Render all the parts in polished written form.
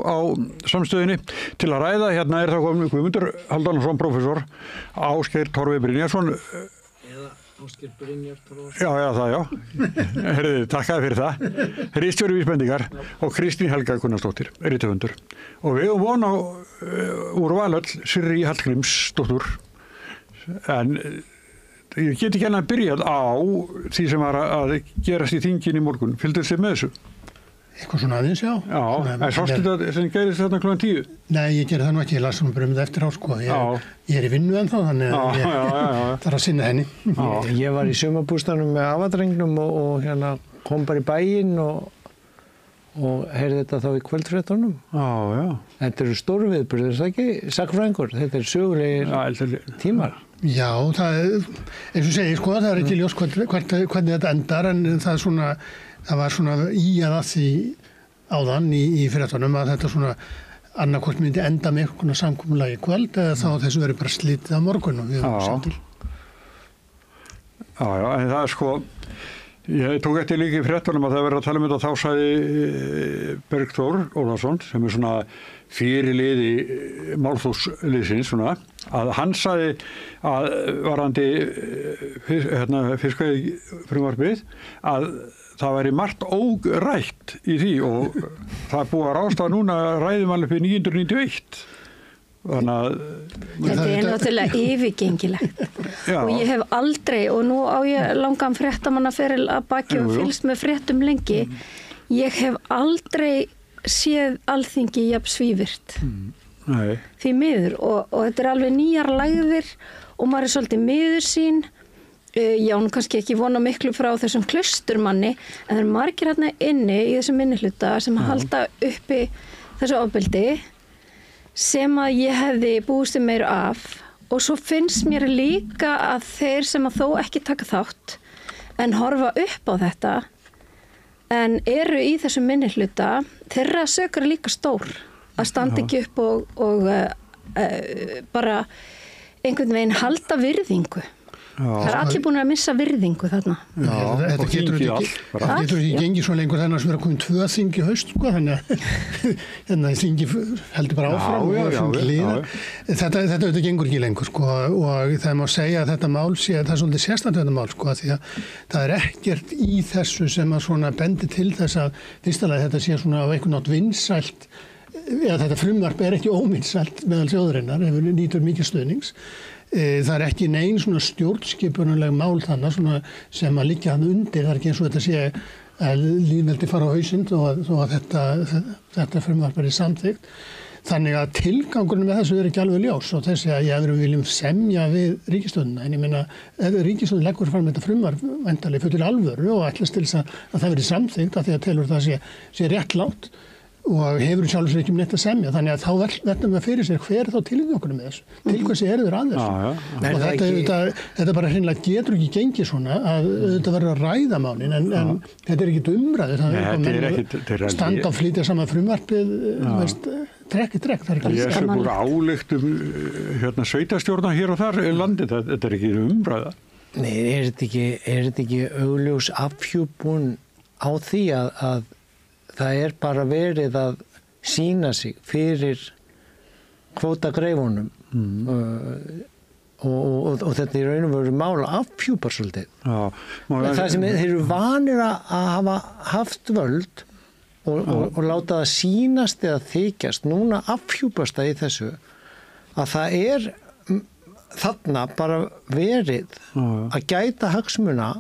á samstöðinni til að ræða. Hérna er það komin Guðmundur Hálfdanarson, prófessor, Ásgeir Torfi Brynjarsson. Eða Ásgeir Brynjar Torfason. Já, það, já. Herriði, takkaði fyrir það. Ritstjóri Vísbendingar og Kristín Helga Gunnarsdóttir, rithöfundur. Og við eigum von á úr Valöll Sirrí Hallgrímsdóttur. En ég get ekki að byrjað á því sem var að gerast í þinginu í morgun. Fylgduð þið með þessu? Eitthvað svona aðeins, já. Já, en sástu þetta sem gerist þarna klukkan 10? Nei, ég gerði það nú ekki, ég las bara um þetta eftir á, sko. Ég er í vinnu ennþá, þannig að ég þarf að sinna henni. Ég var í sumarbústaðnum með afadrengnum og hérna kom bara í bæinn og heyrði þetta þá í kvöldfréttunum. Já. Þetta eru stóru viðburðir, það ekki? Sagnfræðingur, þetta eru sögulegir tímar. Já, það er, eins og segir, sko, það er ekki ljós hvernig þetta endar, en það var svona að því áðan í fréttunum að þetta svona annarkvort myndi enda með einhvern samkomulagi í kvöld eða þá þessu verið bara slítið á morgun og við höfum sett til. Já, en það er sko, ég tók eftir líka í fréttunum að það verið að tala um þetta, þá sagði Bergþór Ólafsson, sem er svona fyrirliði málþófsliðsins, svona, að hann sagði að varandi fiskveiðifrumvarpið að það væri margt órætt í því og það er búið að ráðstafa núna ræðum alveg fyrir 991. Þannig að þetta er náttúrulega yfirgengilegt og ég hef aldrei, og nú á ég langan fréttamannaferil að baki og fylgst með fréttum lengi, ég hef aldrei séð Alþingi jafn svívirkt. Því miður og þetta er alveg nýjar lægðir og maður er svolítið miður sín. Já, nú kannski ekki vona miklu frá þessum klausturmanni, en það eru margir hérna inni í þessum minnihluta sem halda uppi þessu ofbeldi sem að ég hefði búist meira af, og svo finnst mér líka að þeir sem að þó ekki taka þátt en horfa upp á þetta en eru í þessum minnihluta, þeirra sökur er líka stór að standa ekki upp og bara einhvern veginn halda virðingu. Það er allir búin að missa virðingu þarna. Þetta getur ekki gengið svo lengur þannig að það er komin 2 þing í haust, sko, þannig að þingi heldur bara áfram og hlýðar. Þetta gengur ekki lengur, sko, og það má segja að þetta mál sé, það er svolítið sérstætt þetta mál, sko, því að það er ekkert í þessu sem að svona bendi til þess að fyrstulega þetta sé svona á einhvern nátt vinsælt, eða þetta frumvarp er ekki óvinsælt meðal þjóðarinnar, ef nýtur mikið stuðnings. Það er ekki nein svona stjórnskipunaleg mál þannig svona sem að liggja hann undir, það er ekki eins og þetta sé að lýðveldi fara á hausinn þó að þetta frumvarp er samþykkt. Þannig að tilgangurinn með þessu er ekki alveg ljós og þessi að við viljum semja við ríkisstjórnina, en ég meina ef ríkisstjórnin leggur fram þetta frumvarp væntanlega fullir alvöru og ætlast til þess að það verði samþykkt af því að telur það sé réttlátt og hefur sjálfur sér ekki neitt að semja, þannig að þá veltum við fyrir sér hver er þá tilgangur með þessu, til hversi eru þeir að þessu og þetta bara hreinlega getur ekki gengið svona að þetta verður að ræða málin en þetta er ekki umræður, það er standa og flytja saman frumvarpið trekk, það er ekki ég er svo ályktum sveitastjórna hér og þar í landið, þetta er ekki umræða. Nei, er þetta ekki augljós afhjúpun á því að það er bara verið að sýna sig fyrir kvótagreifunum og þetta í raun og veru mála afhjúpar svolítið. Það sem þeir eru vanir að hafa haft völd og láta það sýnast eða þykjast, núna afhjúpast það í þessu að það er þarna bara verið að gæta hagsmuna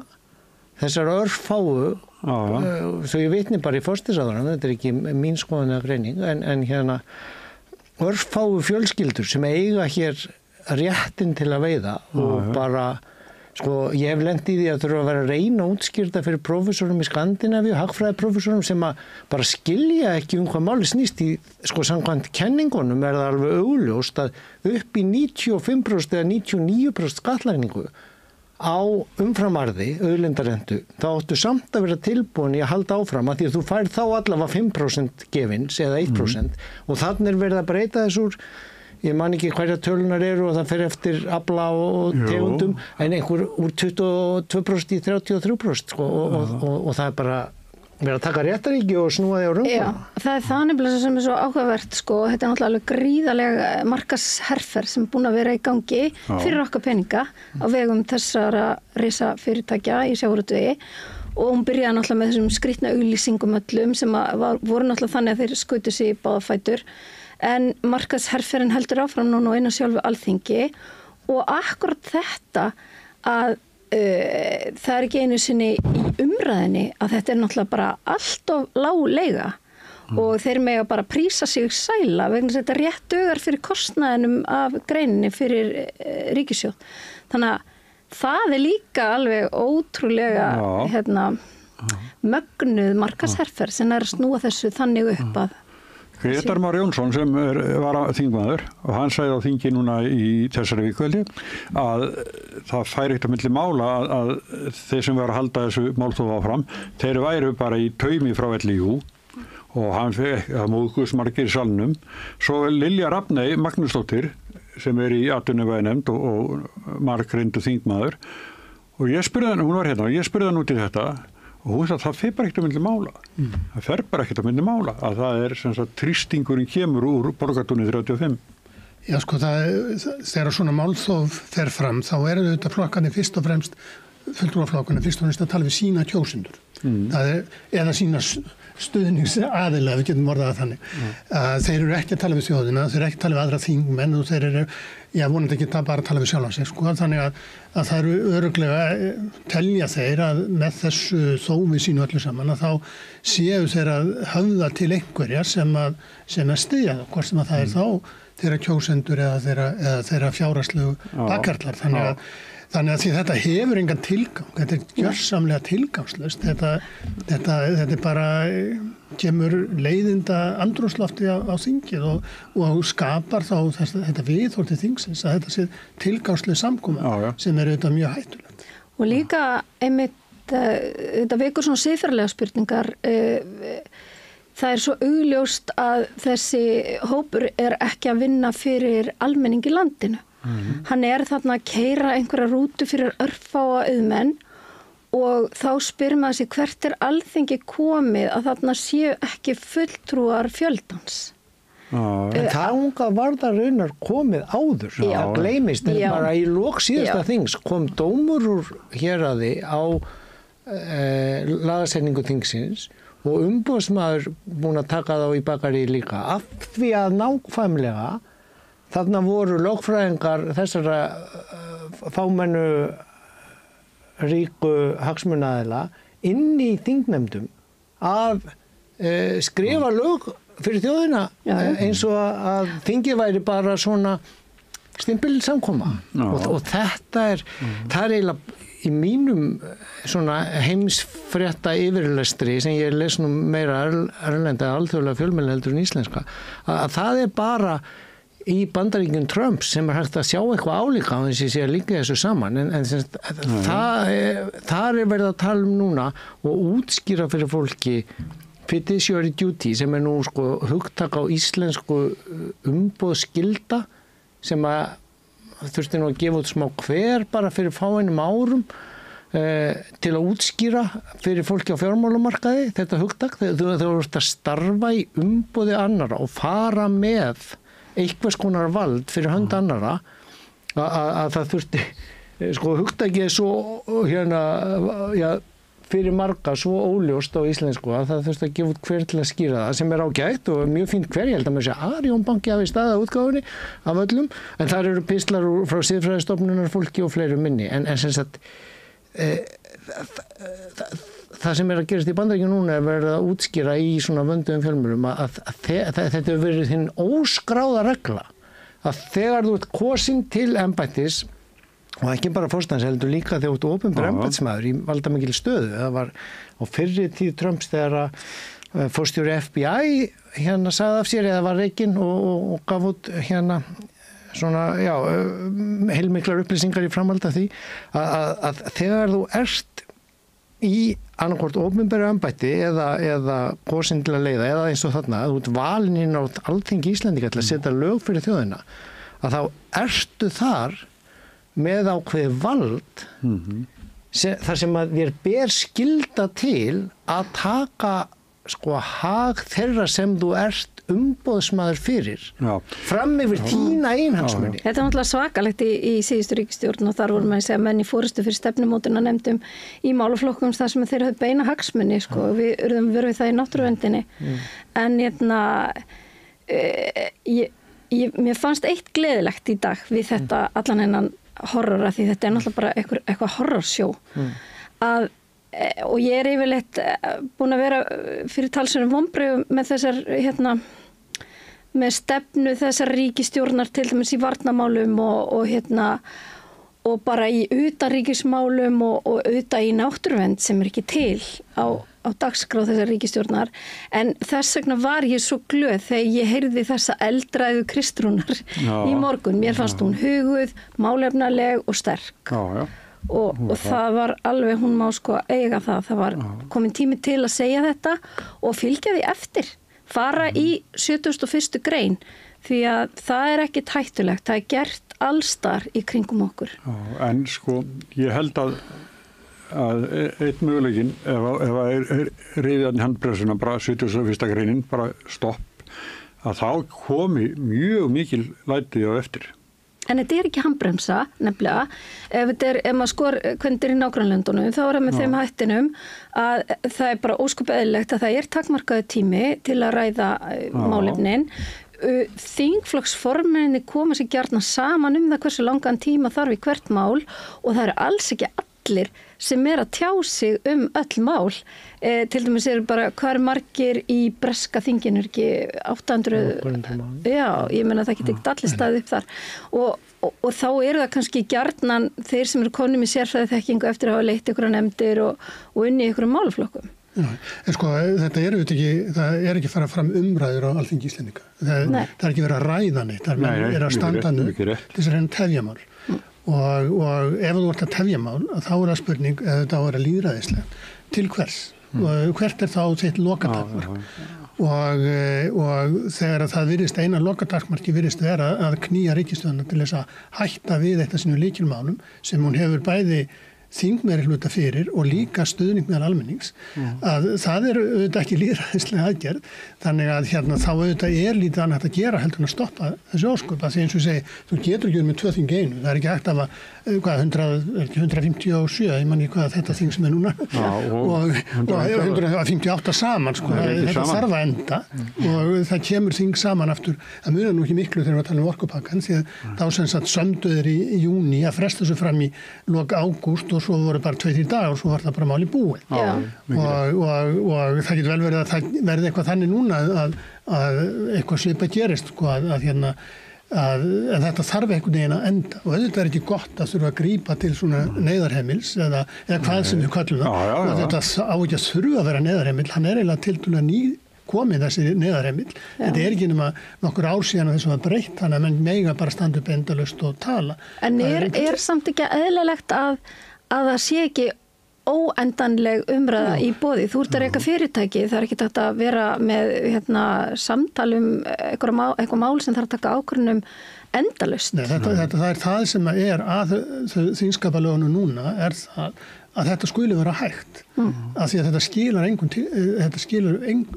þessar örfáu svo ég vitni bara í forsætisráðherrann, þetta er ekki mín skoðun greining, en hérna örfáu fjölskyldur sem eiga hér réttin til að veiða og bara, sko, ég hef lent í því að þurfa að vera að reyna að útskýrta fyrir prófessorum í Skandinavíu, hagfræðiprófessorum sem að bara skilja ekki hvað máli snýst í, sko, samkvæmt kenningunum er það alveg augljóst að upp í 95% eða 99% skattlagningu á umframarði, auðlindarentu, þá áttu samt að vera tilbúin í að halda áfram að því að þú fær þá allavega 5% gefins eða 1% og þannig er verið að breyta þess úr, ég man ekki hverja tölunar eru og það fer eftir afla og tegundum, en einhver úr 22% í 33% sko, og það er bara Verið að taka réttaríki og snúa því á röngum. Já, það það nefnilega sem svo áhugavert sko, þetta náttúrulega alveg gríðalega markaðsherferð sem búin að vera í gangi fyrir okkar peninga á vegum þessara risa fyrirtækja í sjávarútvegi og hún byrjaði náttúrulega með þessum skrýtna auglýsingum öllum sem voru náttúrulega þannig að þeir skutu sig í báða fætur en markaðsherferðin heldur áfram núna og inn á sjálfu Alþingi og akkurat þetta að það ekki einu sinni í umræðinni að þetta náttúrulega bara allt of lág leiga og þeir mega bara prísa sig sæla vegna þess að þetta rétt dugar fyrir kostnaðinum af greininni fyrir ríkissjóð. Þannig að það líka alveg ótrúlega mögnuð markaðsherferð sem að snúa þessu þannig upp að Grétar Már Jónsson sem var þingmaður og hann sagði á þingi núna í þessari vikveldi að það færi eitt á milli mála að þeir sem var að halda þessu málþófi áfram, þeir væru bara í taumi frá LÍU og hann fekk að móðgust margir í salnum. Svo Lilja Rafney Magnúsdóttir sem í atvinnuveganefnd og margreyndur þingmaður og ég spurði hann, hún var hérna og ég spurði hann út í þetta og hún sagði að það fer bara ekkert á milli mála. Það fer bara ekkert á milli mála að það sem sagt þrýstingurinn kemur úr Borgartúni 35. Já sko þegar svona málþóf fer fram þá þetta flokkarnir fyrst og fremst fulltrúaflokkarnir fyrst og fremst að tala við sína kjósendur. Það eða sína stuðningsaðilega, við getum orðað að þannig. Þeir eru ekki að tala við þjóðina, þeir eru ekki að tala við aðra þingmenn og þeir eru, vonandi ekki bara að tala við sjálf á sig, sko. Þannig að það eru örugglega telja þeir að með þessu þófi sínu öllu saman að þá séu þeir að höfða til einhverjar sem að styðja það, hvort sem að það þá þeirra kjósendur eða þeirra fjárhagslegu bakkarlar. Þannig að því þetta hefur engan tilgang, þetta gjörsamlega tilgangslaust, þetta bara kemur leiðinda andrúmslofti á þingið og skapar þá þetta viðhorf til þingsins að þetta sé tilgangslega samkoma sem auðvitað mjög hættulegt. Og líka einmitt þetta vekur svona siðferðilega spurningar, það svo augljóst að þessi hópur ekki að vinna fyrir almenning í landinu. Hann þarna að keyra einhverja rútu fyrir örfáa auðmenn og þá spyr maður sig hvert Alþingi komið að þarna séu ekki fulltrúar fjöldans. En það var það raunar komið áður, það gleymist en bara í lok síðasta þings kom dómur úr héraði á lagasetningu þingsins og umboðsmaður búinn að taka þá í bakari líka af því að nákvæmlega þarna voru lögfræðingar þessara fámennu ríku hagsmunaaðila inn í þingnefndum að skrifa lög fyrir þjóðina eins og að þingið væri bara svona stimpilsamkoma og þetta það eiginlega í mínum svona heimsfrétta yfirlestri sem ég les nú meira erlenda alþjóðlega fjölmiðla heldur en íslenska að það bara í Bandaríkjum Trump sem hægt að sjá eitthvað álíka á þess að sé að líka þessu saman en það verið að tala núna og útskýra fyrir fólki fiduciary duty sem nú sko hugtak á íslensku umboðsskylda sem að þurfti nú að gefa út smá hver bara fyrir fáeinum árum til að útskýra fyrir fólki á fjármálamarkaði þetta hugtak þegar þú ert að starfa í umboði annara og fara með einhvers konar vald fyrir hönd annara að það þurfti sko hugtakið svo fyrir marga svo óljóst á íslensku að það þurfti að gefa út hver til að skýra það sem ágætt og mjög fínt hver, ég held að mér sé Arion banki hafi staðið útgáfunni af öllum en þar eru pistlar frá siðfræðistofnunar fólki og fleiri minni en sem sagt það sem að gerast í Bandaríkjunum núna verið að útskýra í svona vönduðum fjölmiðlum að þetta hefur verið hinn óskráða regla að þegar þú ert kosin til embættis og ekki bara forstans heldur líka þegar þú ert opinber embættismaður í valdamikil stöðu það var á fyrri tíð Trumps þegar forstjóri FBI sagði af sér eða var rekinn og gaf út svona heilmiklar upplýsingar í framhald af því að þegar þú ert í annarkvort opinberu embætti eða kosin til að leiða eða eins og þarna að þú ert valinn inn á Alþingi Íslendinga til að setja lög fyrir þjóðina að þá ertu þar með ákveðið vald þar sem að þér ber skylda til að taka sko hag þeirra sem þú ert umboðsmaður fyrir fram yfir þína einhagsmuni. Þetta er náttúrulega svakalegt í síðustu ríkisstjórn og þar voru með að segja menn í forystu fyrir stefnumótuna nefndum í málaflokkum þar sem þeir höfðu beina hagsmuni sko. Við urðum verið það í náttúruverndinni en mér fannst eitt gleðilegt í dag við þetta allan hennan horrora því þetta er náttúrulega bara eitthvað horrorsjó og ég yfirleitt búin að vera fyrir talsverðum vonbrigðum með þessar með stefnu þessar ríkisstjórnar til dæmis í varnarmálum og bara í utanríkismálum og auðvitað í náttúruvernd sem er ekki til á dagskrá þessar ríkisstjórnar en þess vegna var ég svo glöð þegar ég heyrði þessa eldræðu Kristrúnar í morgun. Mér fannst hún huguð, málefnaleg og sterk og það var alveg, hún má sko eiga það var komin tími til að segja þetta og fylgja því eftir fara í 71. grein því að það er ekkit hættulegt, það er gert allstar í kringum okkur. En sko, ég held að einn möguleikin ef að reyðan handbremsuna bara 71. greinin, bara stopp að þá komi mjög mikil læti á eftir. En þetta er ekki handbremsa, nefnilega. Ef maður skor hvernig þetta er í nágrannlöndunum, þá er það með þeim hættinum að það er bara ósköp eðlilegt að það er takmarkaður tími til að ræða málefnin. Þingflokksformenninni koma sér gjarnan saman það hversu langan tíma þarf í hvert mál og það eru alls ekki allir sem er að tjá sig öll mál. Til dæmis bara hvað margir í breska þinginu ekki 800 já, ég meina það geti ekki allir staðið upp þar og þá eru það kannski gjarnan þeir sem eru konum í sérfræði þekkingu eftir að hafa leitt ykkur nefndir og unni ykkur málaflokkum. En sko, þetta það er ekki fara fram umræður á Alþingi Íslendinga. Það er ekki verið að ræða neitt, það er að standa nú til þess að reyna tefjamál. Og ef þú ert að tefjamál, þá er það spurning, eða þetta á að vera lýðræðislegt, til hvers? Og hvert er þá þitt lokatakmark? Og þegar það virðist eina lokatakmarki virðist vera að knýja ríkisstjórnina til þess að hætta við eitt af sínum lykilmálum sem hún hefur bæði þingmeirihluta fyrir og líka stuðning meðal almennings að það er auðvitað ekki lýðræðislega aðgerð þannig að þá auðvitað er lítið annað að gera heldur en að stoppa þessu ósköp að því eins og segi, þú getur ekki með 2 þing í einu, það er ekki hægt að 157, ég man ekki hvað þetta þing sem er núna og 158 saman sko, þetta þarf að enda og það kemur þing saman aftur, það munar nú ekki miklu þegar við tala um orkupakkan því að þá sem sagt sömduður í júní að fresta þessu fram í lok ágúst og svo voru bara 2-3 dagar og svo var það bara mál í búi og það getur vel verið að það verði eitthvað þannig núna að eitthvað svipað gerist sko, en þetta þarf einhvern veginn að enda og þetta er ekki gott að þurfa að grípa til svona neyðarheimils eða hvað sem við kallum það og þetta á ekki að þurfa að vera neyðarheimil, hann er eiginlega tiltölulega ný komið þessi neyðarheimill. Þetta er ekki nema nokkur ár síðan að þessu var breytt þannig að menn mega bara standa upp endalaust og tala. En er samt ekki eðlilegt að það sé ekki óendanleg umræða í boði. Þú ert að reka fyrirtæki, það er ekki hægt að vera með samtal eitthvað mál sem þarf að taka ákvörðun endalaust. Nei, það er það sem er að þingskapalögunum núna er það að þetta skuli vera hægt af því að þetta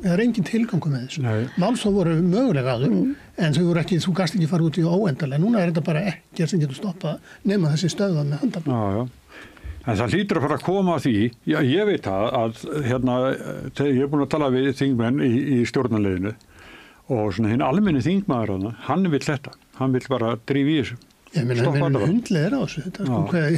er engin tilgangur með þessu. Málsóð voru mögulega áður en þú gast ekki fara út í óendanlega. Núna er þetta bara ekkert sem getur stoppað nema þessi stöðvað með handafn. En það hlýtur að fara að koma að því, ég veit að ég er búin að tala við þingmenn í stjórnarliðinu og svona hinn almenni þingmaður hann vill þetta, hann vill bara drífa í þessu. Ég meina, við erum hundlegar á þessu, þetta sko hvað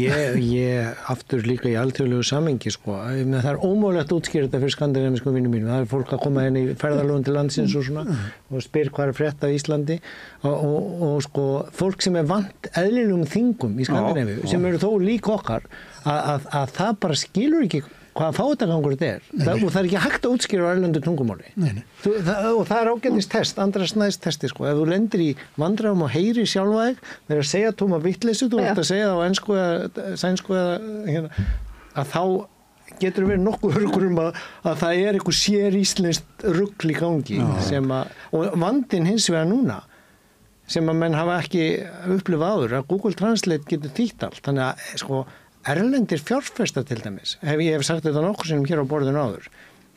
ég aftur líka í alþjóðlegu samhengi sko, það er ómögulegt að útskýra þetta fyrir skandinavískum vinum mínum, það er fólk að koma inn í ferðalögum til landsins og svona og spyr hvað er frétt af Íslandi og sko, fólk sem er vant eðlilegum þingum í Skandinavíu sem eru þó lík okkar að það bara skilur ekki hvaða fátækangur þetta er og það er ekki hægt að útskýra á erlendu tungumáli og það er ágætnistest, andrasnæðstesti sko, ef þú lendir í vandræðum og heyri sjálfa þig, þeir að segja tóma vitleysu, þú ert að segja það á ensku eða sænsku eða að þá getur verið nokkuð örgur að það er eitthvað sér íslenskt rugl í gangi og vandinn hins vegar núna sem að menn hafa ekki upplifað áður að Google Translate getur þýtt allt, þannig að sko erlendir fjárfestar til dæmis, ég hef sagt þetta nokkuð sinnum hér á borðinu áður,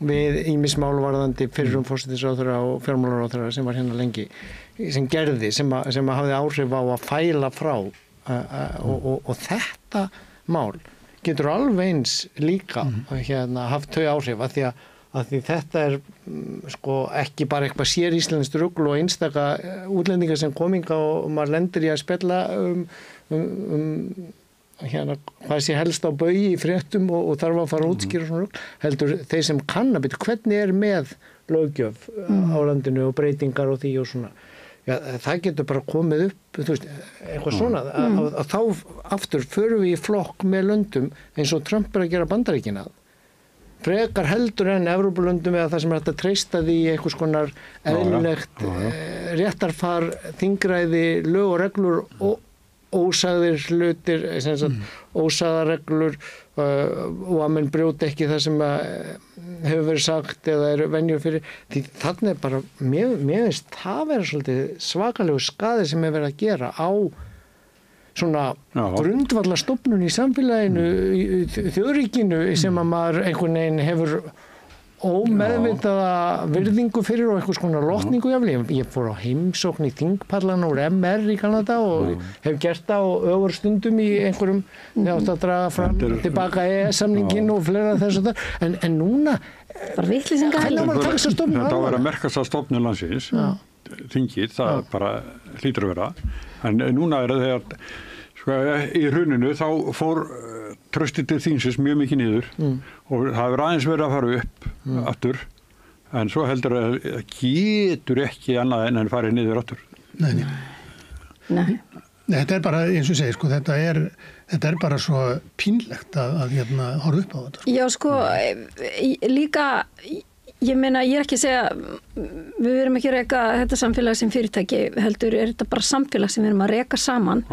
við ýmis málvarðandi fyrrum forsætisráðherra og fjármálaráðherra sem var hérna lengi, sem gerði, sem hafði áhrif á að fæla frá og þetta mál getur alveg eins líka haft þau áhrif að því þetta sko ekki bara eitthvað sér íslenskt rugl og einstaka útlendingar sem kominga og maður lendir í að spjalla hvað sé helst á baugi í fréttum og þarf að fara að útskýra svona rugl, heldur þeir sem kann að byrja hvernig með löggjöf á landinu og breytingar og því og svona. Já, það getur bara komið upp, þú veist, eitthvað svona, að þá aftur förum við í flokk með löndum eins og Trump að gera Bandaríkina. Frekar heldur en Evrópulöndum eða það sem hægt að treysta því einhvers konar eðlilegt réttarfar, þingræði, lög og reglur og ósagðir hlutir, ósagðar reglur og að menn brjóti ekki það sem hefur verið sagt eða eru venjur fyrir. Því þannig bara, mér finnst það vera svolítið svakalegu skaði sem hefur verið að gera á svona grundvallarstofnun í samfélaginu, í þjóðríkinu sem að maður einhvern veginn hefur ómeðvitaða virðingu fyrir og einhvers konar lotningu jafnvel. Ég fór á heimsókn í þingpallan úr MR í Kanada og hef gert það á ögurstundum í einhverjum átt að draga fram tilbaka EES-samningin og fleira þess og það. En núna bara vitlýsingar. Þetta á að vera merkasta landsins, þingið, það bara hlýtur að vera. En núna þegar í hruninu þá fór traustið til þingsins mjög mikið niður og það hefur aðeins verið að fara upp aftur, en svo heldur að getur ekki annað en farið niður aftur. Nei. Þetta bara, eins og segir, sko, þetta er bara svo pínlegt að horfa upp á þetta. Já, sko, líka, ég meina, ég er ekki að segja, við erum ekki að reka þetta samfélag sem fyrirtæki, heldur þetta bara samfélag sem við erum að reka saman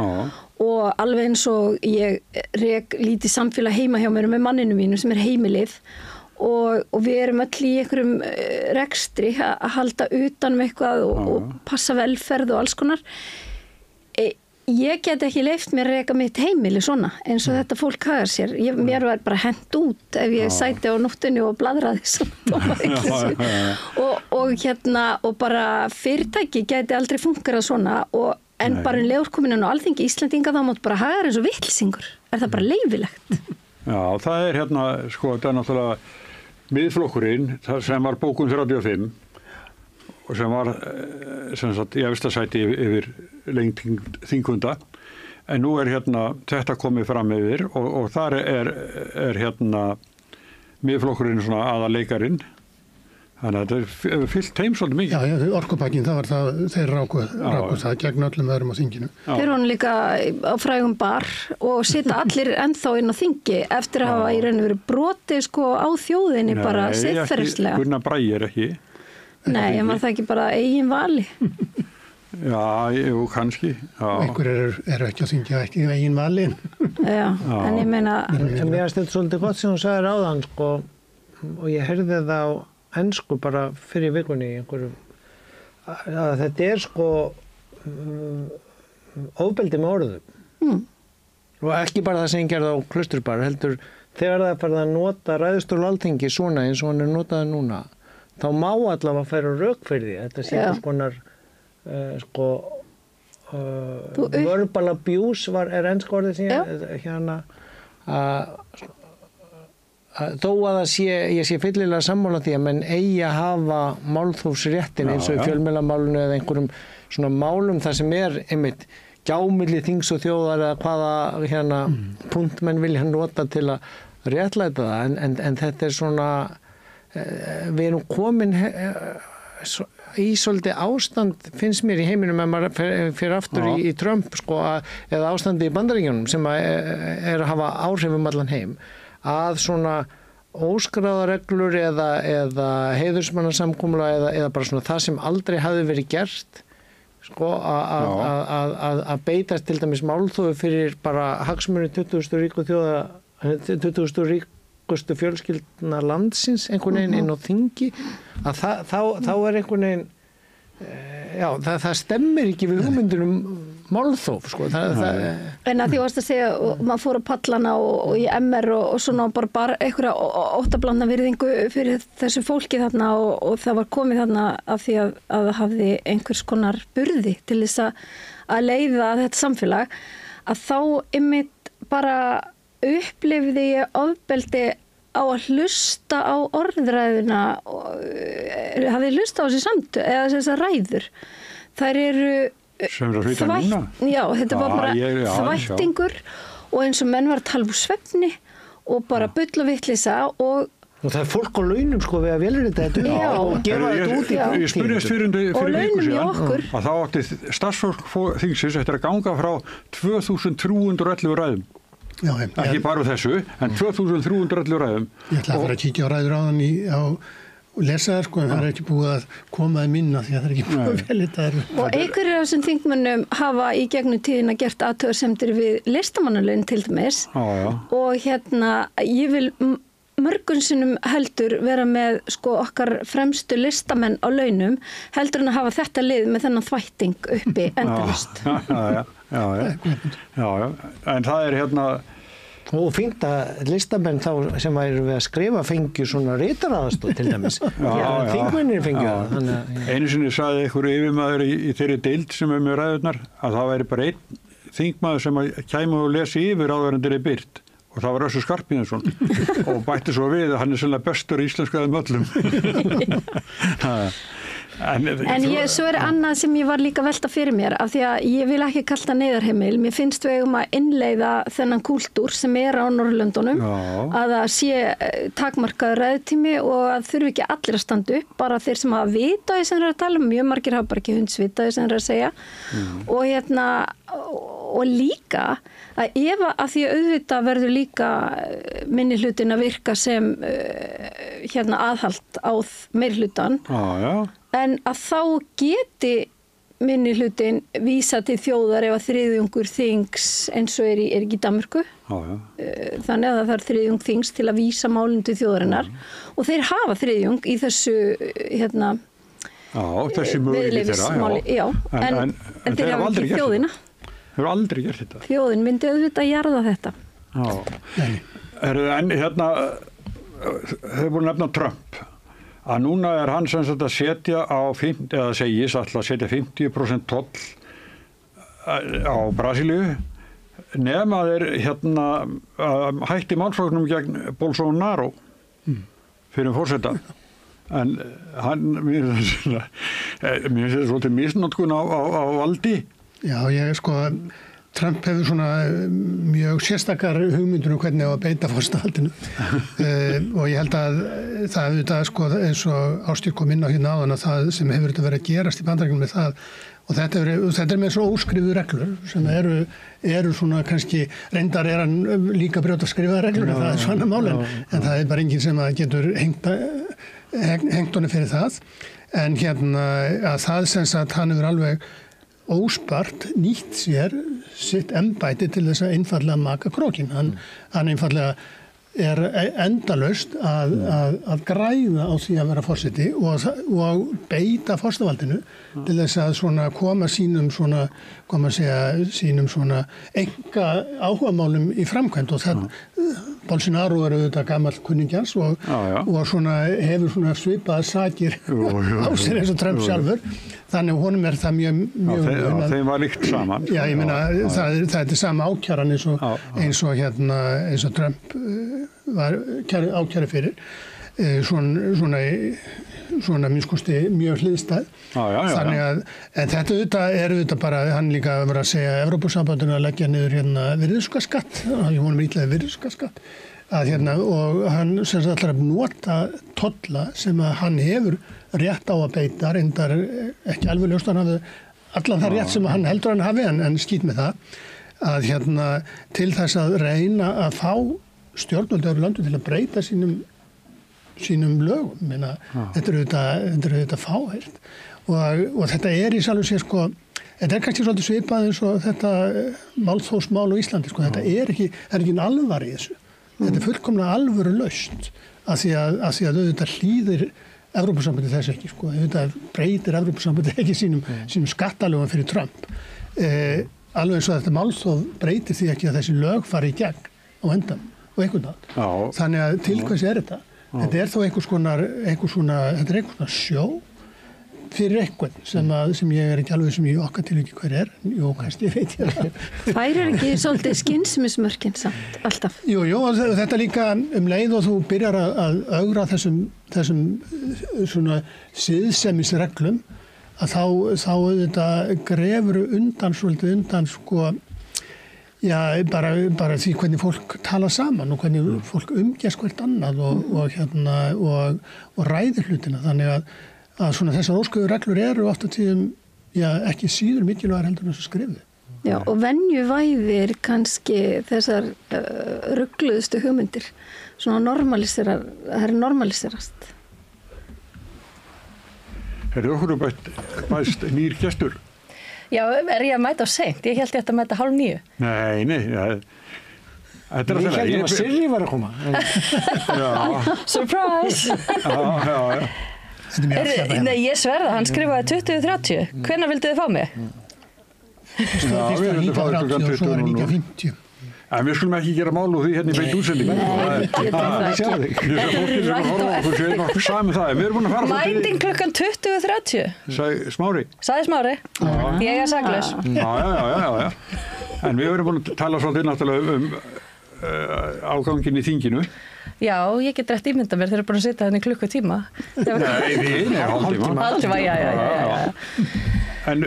og alveg eins og ég rek lítið samfélag heima hjá mér með manninu mínu sem er heimilið og við erum öll í einhverjum rekstri að halda utan eitthvað og passa velferð og alls konar. Ég get ekki leyft mér að reka mitt heimili svona eins og þetta fólk hagar sér. Mér var bara hent út ef ég sæti á nóttunni og bladraði svona. Og bara fyrirtæki geti aldrei fungerað svona en bara legur komin á Alþingi Íslendinga þá mátt bara hagar eins og vitlýsingur. Er það bara leyfilegt? Já, það er sko, þetta er náttúrulega miðflokkurinn sem var bókun 35 og sem var sem sagt í efsta sæti yfir lengd þingfunda, en nú er þetta komið fram yfir og þar er miðflokkurinn svona aðaleikarin, þannig að þetta er fyllt heim svolítið mikið. Já, orkupakkin, það var það, þeir ráku það gegn öllum öðrum á þinginu. Þeir voru líka á frægum bar og sita allir ennþá inn á þingi eftir að hafa í raun og verið brotið sko á þjóðinni bara siðferðislega. Nei, Gunnar Bragi er ekki. Nei, en var það ekki bara eigin vali? Já, jú, kannski. Einhver eru ekki að þingja ekki eigin vali. Já, en ég meina... En mér finnst þetta svolítið gott sem hún sagði ráðan, sko, og ég heyrði það á ensku bara fyrir vikunni í einhverjum, að þetta er sko ofbeldi með orðum. Og ekki bara það sem ég gerði á Klausturbar, heldur þegar það farið að nota ræðustól Alþingi svona eins og hann er notaði núna, þá má allavega færa rök fyrir því. Þetta sé konar verbal abuse er enska orðið sem þó að ég sé fyllilega sammála því að menn eigi að hafa málþófsréttin eins og í fjölmiðlamálinu eða einhverjum svona málum þar sem er einmitt gjámilli þings og þjóðar eða hvaða punkt menn vilja nota til að réttlæta það en þetta er svona við erum komin í svolítið ástand finnst mér í heiminum ef maður fyrir aftur í Trump sko, eða ástandi í Bandaríkjunum sem er að hafa áhrifum allan heim að svona óskráðareglur eða heiðursmannasamkomula eða bara svona það sem aldrei hafði verið gert sko, að beitast til dæmis málþófi fyrir bara hagsmuni 20. ríku þjóða 20. ríkustu fjölskyldna landsins einhvern veginn inn á þingi að þá er einhvern veginn það stemmir ekki við hugmyndunum málþóf sko. En að því varst að segja og maður fór að pallana og í MR og svona bara einhverja óttablandna virðingu fyrir þessu fólki þarna og það var komið þarna af því að það hafði einhvers konar burði til þess að leiða þetta samfélag að þá einmitt bara upplifði ég ofbeldi á að hlusta á orðræðuna hafði hlusta á þessi samt eða þessar ræður þær eru já, þetta var bara þvættingur og eins og menn var að tala úr svefni og bara bull og vitleysa og það er fólk á launum sko við að velrita þetta og gefa þetta út ég spurðist fyrir viku síðan að þá átti starfsfólk þingsins eftir að ganga frá 2311 ræðum Já, ekki bara þessu, en 2311 ræðum. Ég ætla að fara að kíkja á ræður á þann og lesa það sko, en það er ekki búið að koma að minna því að það er ekki búið að velita það. Og einhverjir af þessum þingmönnum hafa í gegnum tíðina gert athugasemdir við listamannalaun til dæmis og ég vil mörgum sinnum heldur vera með sko okkar fremstu listamenn á launum heldur en að hafa þetta lið með þennan þvætting uppi endalaust. Já, en það er og fínt að listamenn þá sem væri við að skrifa fengju svona ritaraðastoð til dæmis. Þingmennir fengju það. Einu sinni sagði einhver yfirmaður í þeirri deild sem með ræðurnar að það væri bara einn þingmaður sem kæmi og lesi yfir áður en þeirri byrt. Og það var Össur Skarphéðinsson og bætti svo við að hann er sannlega bestur í íslenskaðum öllum. Svo er annað sem ég var líka velta fyrir mér af því að ég vil ekki kalla neyðarheimil. Mér finnst við að innleiða þennan kúltúr sem er á Norðurlöndunum að það sé takmarkaður ræðutími og að þurfi ekki allir að standa upp, bara þeir sem hafa vita því sem þeir að tala mjög margir hafa bara ekki hundsvita því sem þeir að segja og líka að ef að því að auðvitað verður líka minni hlutin að virka sem aðhald á meiri hlutan en að þá geti minni hlutin vísa til þjóðar ef að þriðjungur þings eins og er ekki í Danmörku þannig að það er þriðjung þings til að vísa málum til þjóðarinnar og þeir hafa þriðjung í þessu þessi möguleiki þeirra en þeir hafa ekki þjóðina. Þeir hafa aldrei gert þetta. Þjóðin myndi auðvitað jarða þetta. En þeir voru nefna Trump að núna er hann sem sagt að setja á eða segis alltaf að setja 50% toll á Brasilíu nema þeir hætti málsóknum gegn Bolsonaro fyrir forseta. En mér finnst þetta svolítið misnotkun á valdi. Já, Trump hefur svona mjög sérstakar hugmyndur hvernig á að beita forsetahaldinu og ég held að það auðvitað eins og Ásgeir kom inn á hérna áðan að það sem hefur verið að gerast í Bandaríkjunum með það og þetta er með svo óskrifuð reglur sem eru svona kannski reyndar er hann líka brjóta að skrifa reglur en það er svona málin en það er bara enginn sem að getur hengt honum fyrir það en að það sem sagt hann hefur alveg óspart nýtt sér sitt embætti til þess að einfallega maka krókinn. Hann einfallega er endalaust að græða á því að vera forseti og beita forsetavaldinu til þess að svona koma sínum svona enga áhugamálum í framkvæmd og það Bolsonaro er auðvitað gamall kunningjans og svona hefur svona svipaðar sakir á sér eins og Trump sjálfur þannig að honum er það mjög þeim var líkt saman. Já, ég meina það er sama ákæran eins og Trump var ákæri fyrir svona minnskosti mjög hliðstæð þannig að en þetta er auðvitað bara hann líka að vera að segja Evrópusambandinu að leggja niður virðisaukaskatt ég vonum ítlaði virðisaukaskatt og hann sem sagt ætlar að nota tolla sem að hann hefur rétt á að beita reyndar ekki alveg ljóst hann hafi allan það rétt sem hann heldur hann hafi en skýt með það að til þess að reyna að fá stjórnvöld yfir landu til að breyta sínum lögum. Þetta er auðvitað fáheyrt og þetta er í sjálfu sér þetta er kannski svolítið svipað eins og þetta málþófsmál á Íslandi þetta er ekki alvari í þessu. Þetta er fullkomlega alvöru laust af því að auðvitað hlýðir Evrópusambandi þess ekki auðvitað breytir Evrópusambandi ekki sínum skattalögum fyrir Trump alveg eins og þetta málþóf breytir því ekki að þessi lög fari í gegn á endan og einhvern veginn. Þannig að til hvers þetta? Þetta þó einhvers konar sjó fyrir einhvern sem ég ekki alveg sem ég okkar til ekki hver jú, kannski veit ég það. Þær ekki svolítið skynsmismörkin samt, alltaf? Jú, þetta líka leið og þú byrjar að ögra þessum svona siðsemisreglum að þá auðvitað grefur undan sko bara því hvernig fólk tala saman og hvernig fólk umgæst hvert annað og ræðir hlutina. Þannig að svona þessar ósköðu reglur eru oft á tíðum ekki síður mikilvægar heldur en þessu skrifu. Já, og venjuvæðir kannski þessar rugluðustu hugmyndir, svona normaliserast. Okkur bæst nýr gestur? Já, ég að mæta á seint? Ég held ég að mæta 8:30. Nei, þetta Við heldum að Sirri var að koma. Surprise! Já. Nei, ég sverða, hann skrifaði 20:30. Hvenær vildu þið fá mig? Fyrst var 19:30 og svo var 19:50. En við skulum ekki gera mál úr því hérna í beint útsendingu. Við erum búin að fara Mæting klukkan 20:30. Smári. Sagði Smári. Ég er saklaus. Já. En við erum búin að tala svolítið náttúrulega ágangin í þinginu. Já, ég get rétt ímynda mér þegar ég er búin að sitja hérna í klukkutíma. Nei, hálftíma. Já. En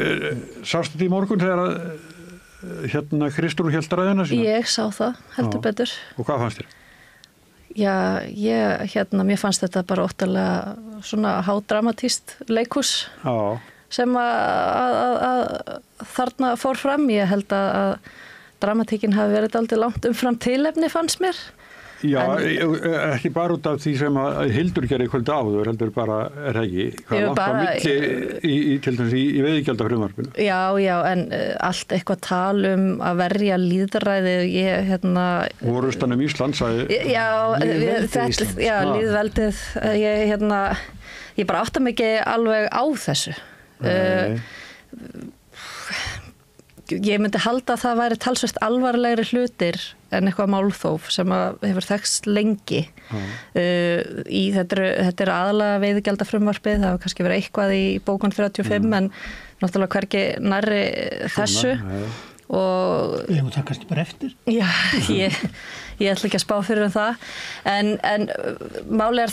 sástu þetta í morgun þegar Kristrún hélt ræðina sína? Ég sá það, heldur betur. Og hvað fannst þér? Já, mér fannst þetta bara óttalega svona hádramatískt leikhús sem að þarna fór fram. Ég held að dramatíkin hafi verið dálítið langt umfram tilefni fannst mér. Já, ekki bara út af því sem að Hildur gerði kvöldi áður, heldur bara ekki. Hvað langt á milli til dæmis í veiðigjaldafrumvarpinu? Já, en allt eitthvað tal að verja lýðræðið, Orustanum Ísland sagði... Já, lýðveldið, ég bara átta mig ekki alveg á þessu. Ég myndi halda að það væri talsvert alvarlegri hlutir en eitthvað málþóf sem hefur þekkst lengi. Þetta er aðalega veiðigjaldafrumvarpið, það hefur kannski verið eitthvað í bókun 35 en náttúrulega hvergi nærri þessu. Við hefum það kannski bara eftir. Já, ég ætla ekki að spá fyrir það. En máli er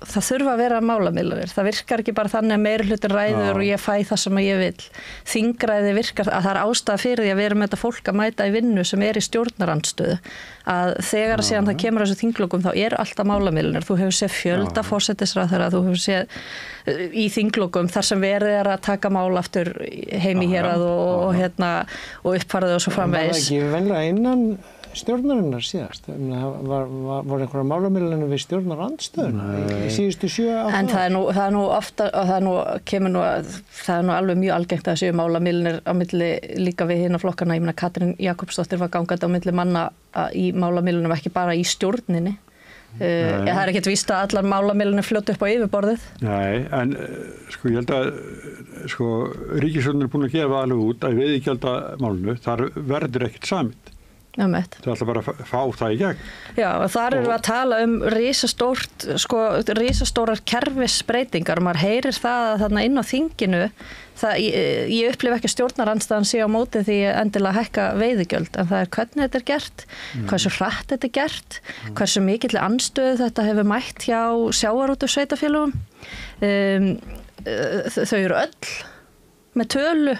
það þurfa að vera málamiðlanir. Það virkar ekki bara þannig að meiri hlutin ræður og ég fæ það sem ég vil. Þingræði virkar að það er ástæða fyrir því að við erum þetta fólk að mæta í vinnu sem er í stjórnarandstöðu. Að þegar síðan það kemur þessu þinglokum þá eru alltaf málamiðlanir. Þú hefur séð fjölda forsætisráðherra, þú hefur séð í þinglokum þar sem verið er að taka mál aftur heim í hérað og uppfærið og svo framvegis. Það var ekki venlega innan stjórnarinnar síðast. Voru einhverja málamiðlanir við stjórnarandstöðuna í síðustu 7-8 En það er nú ofta, og það er nú alveg mjög algengt að séu málamiðlanir á milli líka við hina flokkana. Ég meina Katrín Jakobsdóttir var gangandi á milli manna í málamiðlunum, ekki bara í stjórninni. Það er ekkert víst að allar málamiðlanir fljótu upp á yfirborðið. Nei, en ég held að ríkisstjórnin er búin að gefa alveg út að veiðigjaldamálinu, þar verður ekkert samið. Það ætla bara að fá það í gegn. Já, og þar erum við að tala risastórar kerfisbreytingar og maður heyrir það að þarna inn á þinginu, ég upplifi ekki stjórnarandstaðan sé á móti því endilega hækka veiðigjöld, en það er hvernig þetta er gert, hversu hratt þetta er gert, hversu mikill andstöðu þetta hefur mætt hjá sjávarútvegssveitarfélögum. Þau eru öll með tölu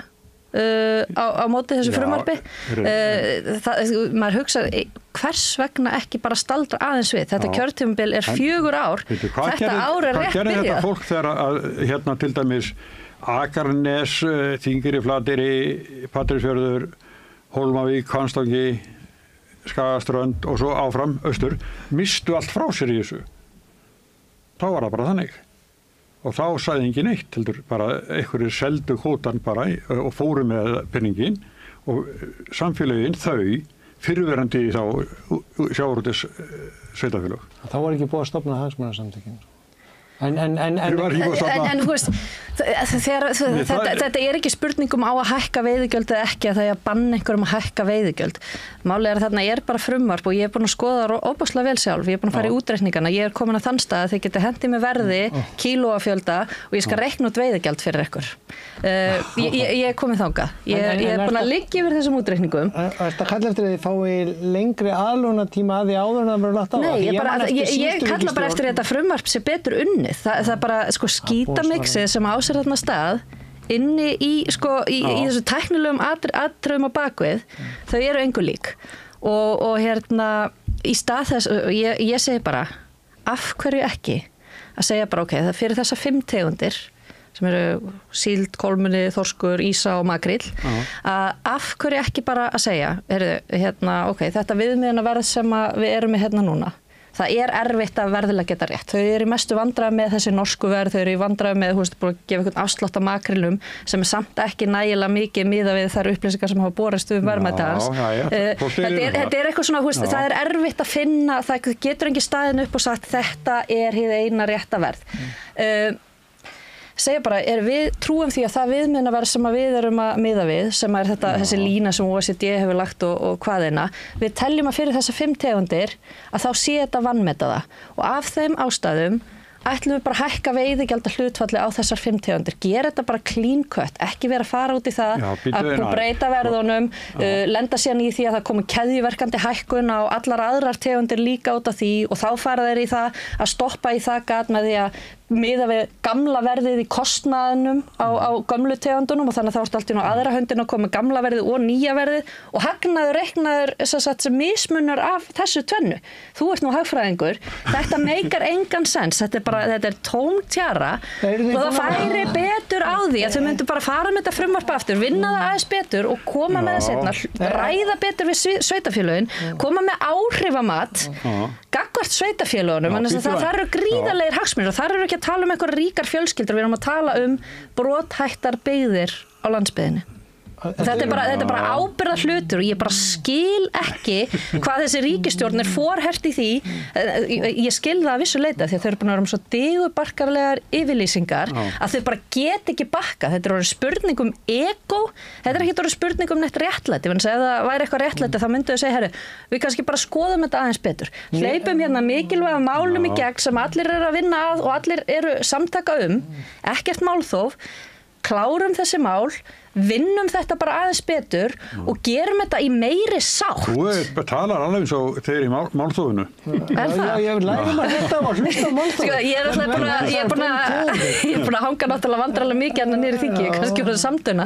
á móti þessu frumvarpi. Maður hugsa hvers vegna ekki bara staldra aðeins við. Þetta kjörtímabil er 4 ár. Þetta ár er rétt byrjað. Hvað gerði þetta fólk þegar til dæmis Akranes, Þingeyri, Flateyri, Patreksfjörður, Hólmavík, Hvammstangi, Skagaströnd og svo áfram austur mistu allt frá sér í þessu? Þá var það bara þannig. Og þá sagði engin eitt, heldur bara einhverjir seldu kvótan bara og fóru með penningin og samfélögin þau fyrirverandi þá sjávarútvegssveitarfélög. Þá var ekki búið að stofna hagsmunasamtökin? En þú veist, þetta ekki spurningum á að hækka veiðigjöld eða ekki, að það að banna einhverjum að hækka veiðigjöld. Málið þarna bara frumvarp og ég búin að skoða það óbúslega vel sjálf. Ég búin að fara í útreikningana. Ég komin að þann stað að þið geti hendið með verði, kílóafjölda og ég skal reikna út veiðigjald fyrir ykkur. Ég komin þangað. Ég búin að liggja yfir þessum útreikningum. Þetta kallar eftir að þið fái lengri aðlögunatíma að því áður en það verður lagt á. Nei, ég kalla bara eftir þetta frumvarp sé betur unnið. Það bara skítamixið sem á sér þarna stað inni í þessu tæknilegum atriðum á bakvið, þau eru engu lík og í stað þess, ég segi bara af hverju ekki að segja bara ok, það fyrir þessa 5 tegundir sem eru síld, kolmunni, þorskur, ísa og makríll, að af hverju ekki bara að segja, ok, þetta viðmiðunarverð sem við erum með hérna núna, það erfitt að verðilega geta rétt. Þau eru í mestu vandræði með þessi norsku verð, þau eru í vandræði með, búin að gefa einhvern afslátt af makrílum sem samt ekki nægilega mikið miðað við þær upplýsingar sem hafa borist við verðmæti hans. Þetta eitthvað svona, það erfitt að finna, það getur engin staðin upp og sagt þetta hið eina rétta verð. Segja bara, við trúum því að það viðmiðunarverð sem við erum að miða við, sem þessi lína sem OECD hefur lagt og hvaðina, við teljum að fyrir þessa 5 tegundir að þá sé þetta vanmeta það. Og af þeim ástæðum ætlum við bara að hækka veiðigjalda hlutfalli á þessar 5 tegundir. Gera þetta bara clean cut, ekki vera að fara út í það að breyta verðunum, lenda síðan í því að það komi keðjuverkandi hækkun á allar aðrar tegundir líka út af því og þá fara þeir í það að stoppa í það gat með því að miða við gamla verðið í kostnaðinum á gömlu tegundunum og þannig að þá ertu alltaf á aðra höndin að koma gamla verðið og nýja verðið og hagnaður reiknaður sem mismunar af þessu tvennu. Þú ert nú hagfræðingur, þetta meikar engan sens, þetta tóm tjara og það færi betur á því að þau myndu bara fara með þetta frumvarp aftur, vinna það aðeins betur og koma með það seinna, ræða betur við sveitafélögin, koma með áhrifamat gagnvart sveitafélögunum, þannig að það eru gríðarlegir hagsmunir og það eru ekki að tala um einhverjar ríkar fjölskyldur, við erum að tala um brothættar byggðir á landsbyggðinni. Þetta bara ábyrgða hlutur og ég bara skil ekki hvað þessi ríkisstjórn forhert í því. Ég skil það að vissu leita því að þau eru búin að vera svo digubarkarlegar yfirlýsingar að þau bara get ekki bakka. Þetta orðið spurning um ego, þetta ekki orðið spurning um neitt réttlæti. Ef það væri eitthvað réttlæti þá myndu þau segja, við kannski bara skoðum þetta aðeins betur. Hleypum hérna mikilvæga málum í gegn sem allir eru að vinna að og allir eru samtaka ekkert málþóf, klárum þessi mál, vinnum þetta bara aðeins betur og gerum þetta í meiri sátt. Þú talar alveg eins og þeir í málþófinu. Það? Ég lærum að þetta var hlusta á málþófinu. Ég er búin að hanga náttúrulega vandrarlega mikið hérna niður í þingi, kannski úr samtuna.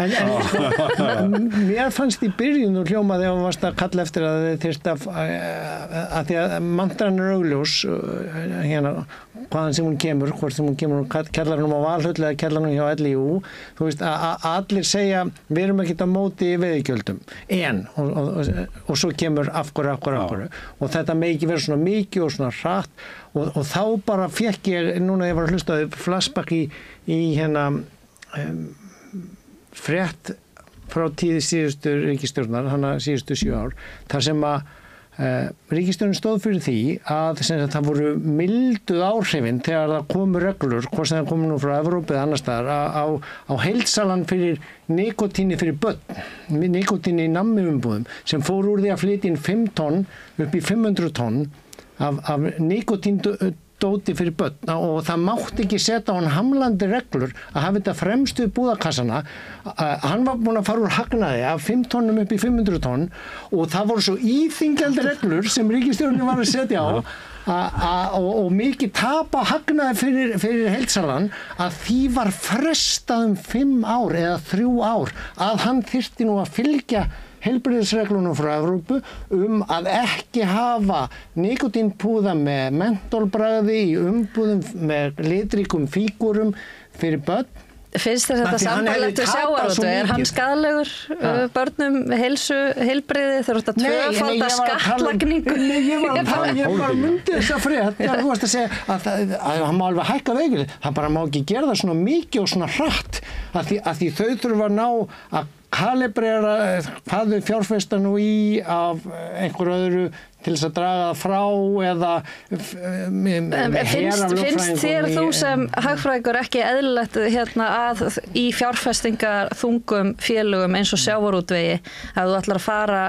Mér fannst í byrjun og hljómaði að varst að kalla eftir að þið þyrst að því að mantran er augljós hérna hvaðan sem hún kemur, hvort sem hún kemur úr kjallaranum á Valhöll eða kjallaranum hjá LIU, þú veist að allir segja við erum ekkert á móti veiðigjöldum og svo kemur af hverju og þetta með ekki vera svona mikið og svona hratt og þá bara fekk ég, núna ég var að hlusta flashback í hérna frétt frá tíði síðustu ríkisstjórnar, hana síðustu 7 ár, þar sem að ríkisstjórnin stóð fyrir því að það voru milduð áhrifin þegar það komu reglur, hvort sem það komu nú frá Evrópu eða annars staðar á heilsalan fyrir nikotíni fyrir börn, nikotíni í nammiumbúðum sem fór úr því að flytja inn 5 tonn upp í 500 tonn af nikotíndóti fyrir börn og það mátti ekki setja á hann hamlandi reglur að hafa þetta fremstu búðakassana. Hann var búinn að fara úr hagnaði af 5 tonnum upp í 500 tonn og það voru svo íþyngjandi reglur sem ríkisstjórnin var að setja á og mikið tapa hagnaði fyrir heilsalan að því var frestað 5 ár eða 3 ár að hann þyrfti nú að fylgja heilbrigðisreglunum frá Evrópu að ekki hafa nikotínpúða með mentólbragði í umbúðum með litríkum fígurum fyrir börn. Finnst þér þetta sambærilegt við sjávarútveg? Hann skaðlegur börnum heilbrigði þegar þetta tvöfalda skattlagningu? Ég var myndið þess að frétt þú varst að segja að hann má alveg hækka veikur, það bara má ekki gera það svona mikið og svona hratt að því þau þurfa að ná að kalibrera hvað þau fjárfesta nú í af einhverju öðru til þess að draga það frá eða finnst þér þú sem hagfræðingur ekki eðlilegt að í fjárfestingar þungum félögum eins og sjávarútvegi að þú ætlar að fara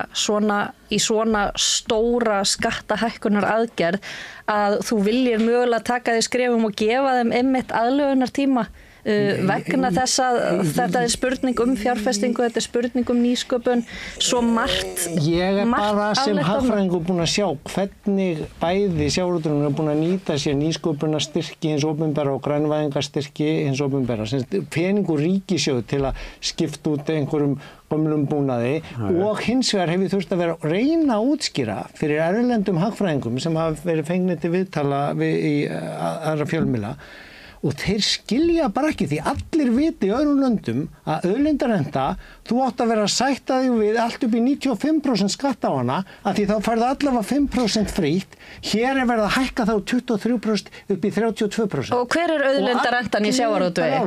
í svona stóra skattahækkunar aðgerð að þú viljir mögulega taka því skrefum og gefa þeim einmitt aðlögunartíma vegna þess að þetta spurning fjárfestingu, þetta spurning nýsköpun, svo margt. Ég bara sem hagfræðingur búin að sjá hvernig bæði sjávarútvegurinn búin að nýta sér nýsköpunarstyrki hins opinbera og grænvæðingarstyrki hins opinbera, peningur ríkissjóð til að skipta út einhverjum gömlum búnaði og hins vegar hefur þurft að vera að reyna að útskýra fyrir erlendum hagfræðingum sem hafa verið fengnir til viðtala í aðra fjölmiðla. Og þeir skilja bara ekki því allir viti í öðrum löndum að auðlindarenta, þú átt að vera að sætta þig við allt upp í 95% skatt á hana að því þá færðu allavega 5% frítt, hér verið að hækka þá 23% upp í 32%. Og hver auðlindarentan í sjávarútvegi?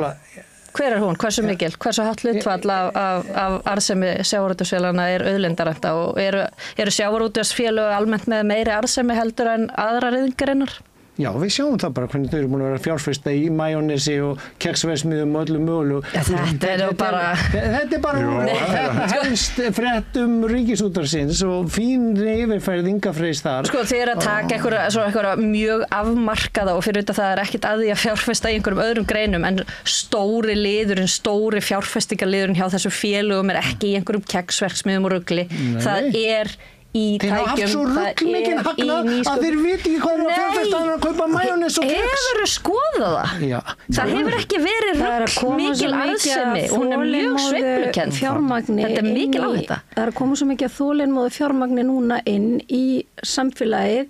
Hver hún? Hversu mikil? Hversu hátt hlutfall af arðsemi sjávarútvegsfélaganna auðlindarenta og eru sjávarútvegsfélög almennt með meiri arðsemi heldur en aðrar iðngreinar? Já, við sjáum það bara hvernig þau eru búin að vera fjárfesta í majónesi og keksverksmiðjum og öllum mögulegu. Þetta er bara helst fréttum Ríkisútvarpsins og fín yfirferð Inga Freys þar. Sko þið eru að taka einhverja mjög afmarkaða og fyrir þetta það er ekkit að því að fjárfesta í einhverjum öðrum greinum en stóri fjárfestingarliðurinn hjá þessu félögum er ekki í einhverjum keksverksmiðjum og rugli. Það er í tækjum, þeir hafa haft svo ruggmikinn hagnað að þeir viti ekki hvað er að fjárfesta að kaupa majónes og keks. Hefurðu skoðað það? Já. Það hefur ekki verið ruggmikil arðsemi og hún er mjög sveiflukennd. Þetta er mikil á þetta. Það er að koma svo mikið að þolinmóðu fjármagni núna inn í samfélagið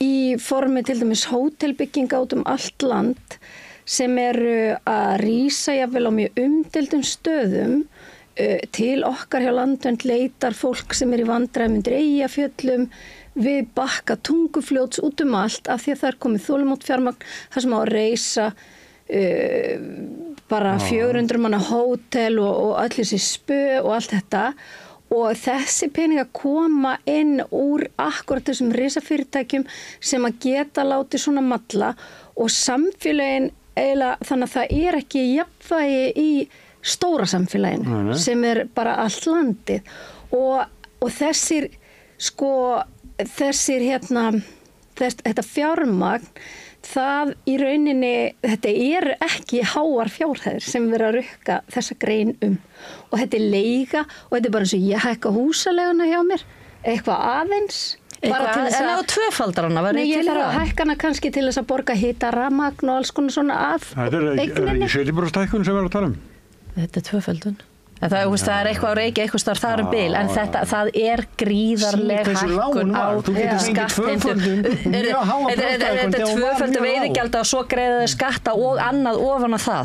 í formi til dæmis hótelbygginga út allt land sem eru að rísa jafnvel á mjög umdeildum stöðum. Til okkar hjá Landvernd leitar fólk sem er í vandræðum undir Eyjafjöllum við bakka Tungufljóts út allt af því að það er komið þolinmótt fjármagn þar sem á að reisa bara 400 manna hótel og öll þessi spö og allt þetta og þessi peningar koma inn úr akkurat þessum risafyrirtækjum sem að geta látið svona malla og samfélögin eiginlega þannig að það er ekki jafnvægi í stóra samfélaginu sem er bara allt landið og þetta fjármagn það í rauninni þetta eru ekki háar fjárhæðir sem vera að rukka þessa grein og þetta er leiga og þetta er bara eins og ég hækka húsaleguna hjá mér eitthvað aðeins bara til þess að tvöfaldar hana nei, ég þarf að hækka hana kannski til þess að borga hita, rafmagn og alls konar svona af eigninni. Þetta er ekki 70% sem við erum að tala Þetta er tvöföldun. Það er eitthvað á reiki, eitthvað starf þar bil, en það er gríðarleg hækkun á skattheimtum. Þetta er tvöföldu veiðigjalda og svo greiða þau skatta og annað ofan á það.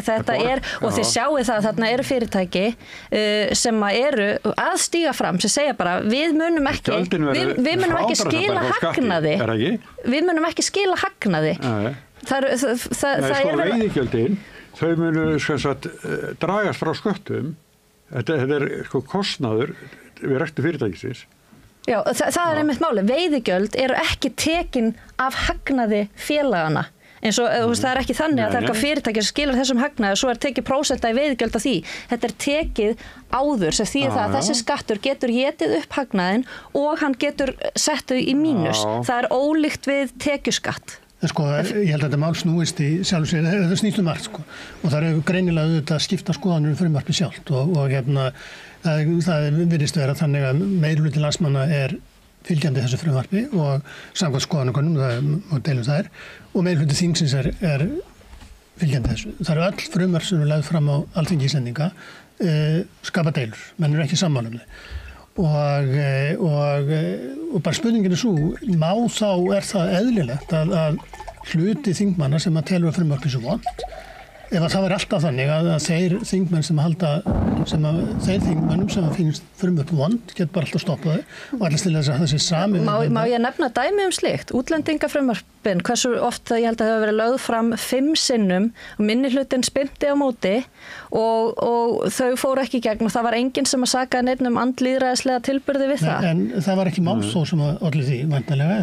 Þetta er og þið sjáu það að þarna eru fyrirtæki sem eru að stíga fram, sem segja bara við munum ekki skila hagnaði. Við munum ekki skila hagnaði. Það er veiðigjöldin. Þau munu dragast frá sköttum. Þetta er kostnaður við rektu fyrirtækisins. Já, það er einmitt máli. Veiðigjöld eru ekki tekin af hagnaði félagana. Eins og það er ekki þannig að það er eitthvað fyrirtæki sem skilar þessum hagnaði og svo er tekið prósenta í veiðigjöld af því. Þetta er tekið áður sem því að þessi skattur getur étið upp hagnaðinn og hann getur sett þau í mínus. Það er ólíkt við tekjuskatt. En sko, ég held að þetta mál snúist í sjálf sér, þetta snýst margt sko og það eru greinilega auðvitað að skipta skoðanir frumvarpi sjálft og það virðist vera þannig að meirihluti landsmanna er fylgjandi þessu frumvarpi og samkvæmt skoðanakönnum, og deilum það og meirihluti þingsins er fylgjandi þessu. Það eru öll frumvarp sem eru lögð fram á Alþingi Íslendinga skapa deilur, menn eru ekki sammála þau. Og bara spurningin er svo, er það eðlilegt að hluti þingmanna sem að telur að frumvarpi svo vont ef að það var alltaf þannig að þeir þingmenn þeir þingmennum sem finnst frumvörp vond get bara alltaf stoppað þau og allast til þess að það sé sami. Má ég nefna dæmi slíkt? Útlendingafrumvörpin, hversu oft ég held að það hefur verið lögð fram 5 sinnum og minnihlutinn spyrnti á móti og þau fóru ekki í gegn og það var enginn sem að saka neitt andlýðræðislega tilburði við það. En það var ekki málþóf sem að olli því væntanlega.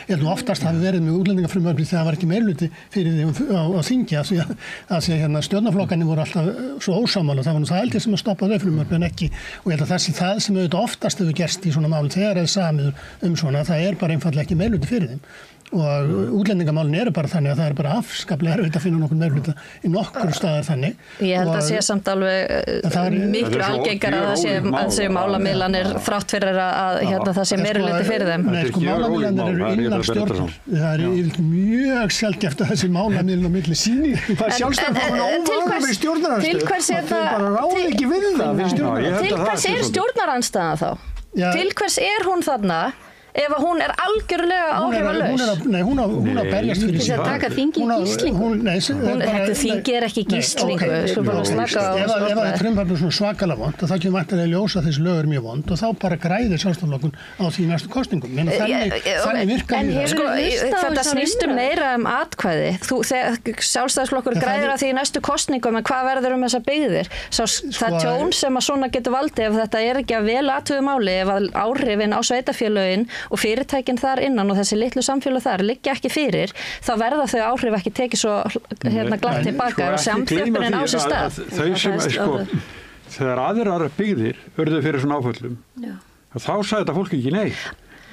Ég held oftast hafi verið með útlendingafrumvörpin þegar það var ekki meirhluti fyrir því á þingi af því að hérna stjórnarflokkarnir voru alltaf svo ósammála. Það var nú það held ég sem að stoppa þau frumvörp en ekki og ég held að það sem auðvitað oftast hefur gerst í svona málum þegar er samið svona það bara einfaldlega ekki meirhluti fyrir þeim og útlendingamálin eru bara þannig að það bara afskaplega erfitt að finna nokkur meirhluta í nokkur staðar þannig. Ég held að sé samt alveg miklu algengar að það sé málamiðlanir þrátt fyrir að það sé meirhluti fyrir þeim. Nei, sko málamiðlanir eru innan stjórnar. Það mjög sjaldgæft að þessi málamiðlan á milli síni. Það sjálfstæðan óvarðum í stjórnarandsstöðu. Það bara ráði ekki við það. Til hvers stjórnarandstaðan þá? Til hvers hún þarna? Ef að hún algjörlega áhrifalaus. Hún að berjast fyrir síðan. Það taka þingi í gíslingu. Þetta þingi ekki gíslingu. Ef það er frumvarpið svona svakalega vond og það kemur vantilega ljós að þessi lög eru mjög vond og þá bara græðir sjálfstæðisflokkurinn á því næstu kosningum. Þannig virkar þetta snýst meira atkvæði. Sjálfstæðisflokkur græðir að því næstu kosningum en hvað verður þessar byggðir? Það tjón sem að svona getur valdið ef þetta ekki að vel athuga máli ef að áhrifin á sveitarfélögin og fyrirtækin þar innan og þessi litlu samfélag þar liggja ekki fyrir, þá verða þau áhrif ekki tekið svo glatt tilbaka og samþjöppunin á sér stað. Þau sem, þegar aðrar byggðir urðu fyrir svona áföllum, þá sagði þetta fólk ekki nei.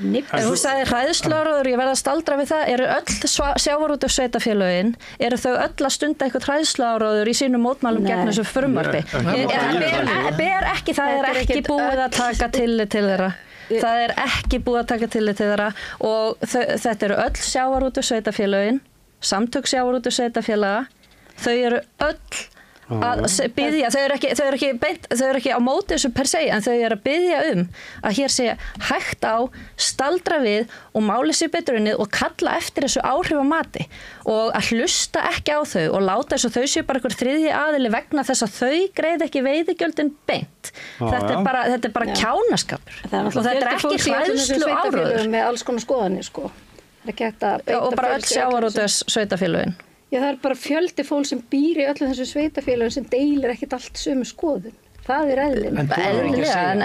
En þú sagði hræðsluáróður, ég verð að staldra við það, eru öll sjávarútvegssveitarfélögin, eru þau öll að stunda eitthvað hræðsluáróður í sínum mótmælum gegn þessu frumvarpi? Ber ekki, það ekki búið að taka tillit til þeirra. Það ekki búið að taka tillit til þeirra og þetta eru öll sjávarútvegssveitarfélögin, samtök sjávarútvegssveitarfélaga, þau eru öll að biðja, þau eru ekki á móti þessu per se, en þau eru að biðja að hér sé hægt á, staldra við og máli sér betur unnið og kalla eftir þessu áhrifamati og að hlusta ekki á þau og láta þess að þau séu bara einhver þriðji aðili vegna þess að þau greiða ekki veiðigjöldin beint. Þetta er bara kjánaskapur og þetta ekki hræðsluáróður með alls konar skoðanir sko. Og bara öll sjávarútvegssveitarfélögin. Já, það bara fjöldi fólk sem býr í öllum þessu sveitarfélögum sem deilir ekkert allt sömu skoðun. Það eðlilega.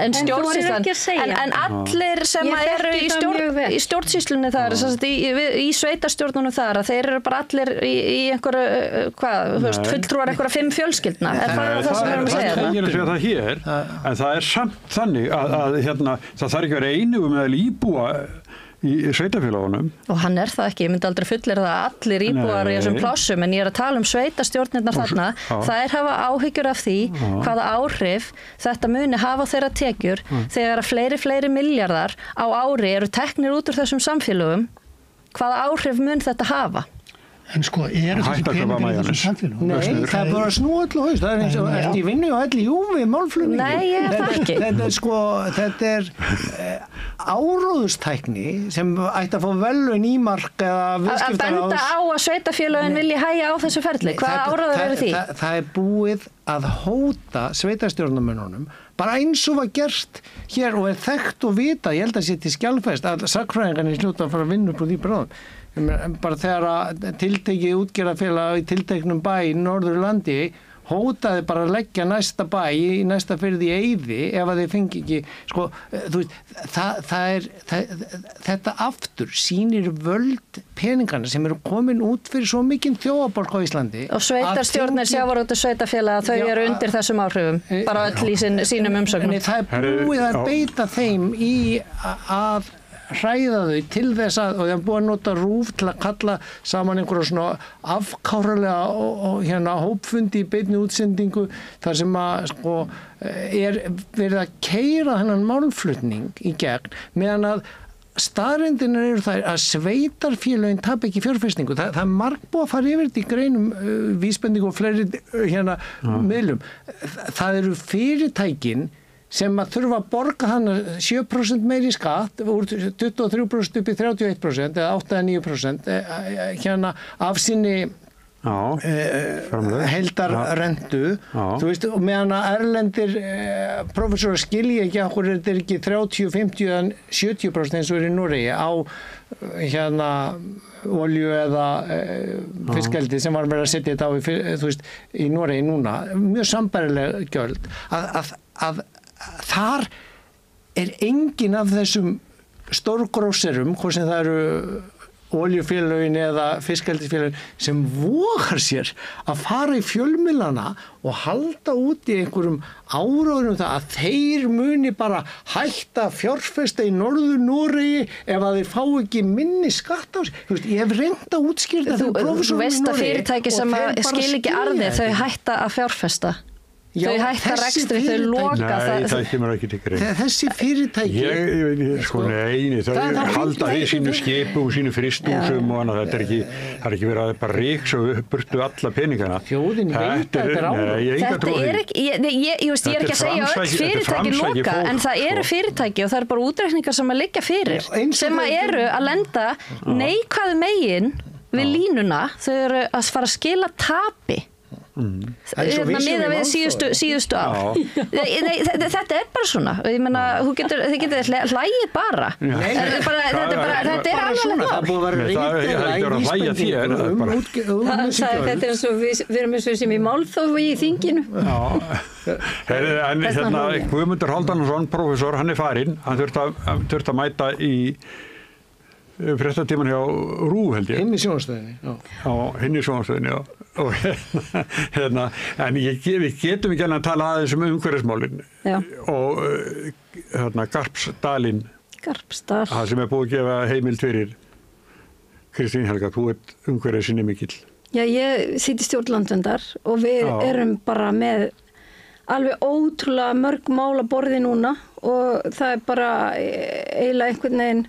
En stjórnsýslan, en allir sem eru í stjórnsýslunni þar, í sveitarstjórnunum þar, þeir eru bara allir í einhverju, fulltrúar einhverja 5 fjölskyldna. Það sem við erum að segja það? Ég er að segja það hér, en það samt þannig að það þarf ekki að vera einugum meðal íbúa í sveitarfélagunum. Og hann það ekki, ég myndi aldrei fullir það allir íbúar í þessum plássum, en ég að tala sveitarstjórnirnar þarna, þær hafa áhyggjur af því hvaða áhrif þetta muni hafa þeirra tekjur þegar að fleiri milljarðar á ári eru teknir út úr þessum samfélögum, hvaða áhrif mun þetta hafa? En sko, þessi peningar í þessum samfélagum? Nei, það bara snúa öll og haust. Það eins og eftir vinnu og öll í júfi málflutningi. Nei, ég það ekki. Þetta áróðustækni sem ætti að fá velun í mark eða viðskiptaráðs. Að benda á að sveitarfélögin vilji hægja á þessu ferli. Hvaða áróður eru því? Það búið að hóta sveitarstjórnarmönnunum bara eins og var gert hér og þekkt og vita, ég held að sé til skjálfest að sagnfræðingarnir hljóta að fara að vinna upp úr því bráðum. Bara þegar að tiltekið útgerðarfélag í tilteknum bæ í Norðurlandi hótaði bara að leggja næsta bæ í næsta firði í eyði ef að þeir fengi ekki, sko, þú veist, þetta aftur sýnir völd peningana sem eru komin út fyrir svo mikinn þjóðaborg á Íslandi. Og sveitarstjórnir sveitarfélaga, þau eru undir þessum áhrifum, bara öll í sínum umsögnum. Það búið að beita þeim í að hræða þau til þess og það búið að nota RÚV til að kalla saman einhverja svona afkáralega og hópfundi í beinni útsendingu þar sem að sko verið að keyra þennan málflutning í gegn meðan að staðreyndin eru þær að sveitarfélögin tapa ekki fjárfestingu. Það margbúið að fara yfir þetta í greinum vísbendingu og fleiri miðlum. Það eru fyrirtækin sem að þurfa að borga hann 7% meiri skatt úr 23% upp í 31% eða 8-9% af sinni heildarrentu, þú veist, og meðan að erlendir prófessorar skilja ekki okkur þetta ekki 30, 50 eða 70% eins og í Noregi á olju eða fiskeldi sem var verið að setja þetta á þú veist, í Noregi núna, mjög sambærileg gjöld, að þar engin af þessum stórgrósserum, hvort sem það eru oljufélögin eða fiskeldisfélögin sem vogar sér að fara í fjölmiðlana og halda út í einhverjum áróðum það að þeir muni bara hætta fjárfesta í Norður-Noregi ef að þeir fá ekki minni skatt á sig. Þú veist, ég hef reynt að útskýra þetta. Þú veist að fyrirtæki sem skil ekki arði, þau hætta að fjárfesta. Þau hætta rekstri, þau loka það kemur ekki til grein. Þessi fyrirtæki þau halda því sínu skipum og sínu fristúsum og annað, það er ekki verið að bara ríksa og burtu alla peningana. Þjóðin veit að þetta er áður. Þetta er ekki, ég er ekki að segja öll fyrirtæki loka, en það eru fyrirtæki og það eru bara útreikningar sem að liggja fyrir, sem að eru að lenda neikvæðu megin við línuna, þau eru að fara að skila tapi. Miða við síðustu ár. Þetta er bara svona, ég meina, þið getur hlægið bara. Þetta er alveg það búið að þetta er eins og við erum eins og sem í málþófi í þinginu. En Guðmundur Hálfdanarson, prófessor, hann er farinn, hann þurfti að mæta í fréttatíman hjá RÚ, held ég. Hinn í sjónvarpsstöðinni, já. Hinn í sjónvarpsstöðinni, já. Og en við getum ekki að tala aðeins umhverfismálin og Garpsdalinn. Garpsdal. Það sem er búið að gefa heimild fyrir. Kristín Helga, þú ert umhverfisinni mikill. Já, ég sit í stjórn Landverndar og við erum bara með alveg ótrúlega mörg mál að borði núna og það er bara eiginlega einhvern veginn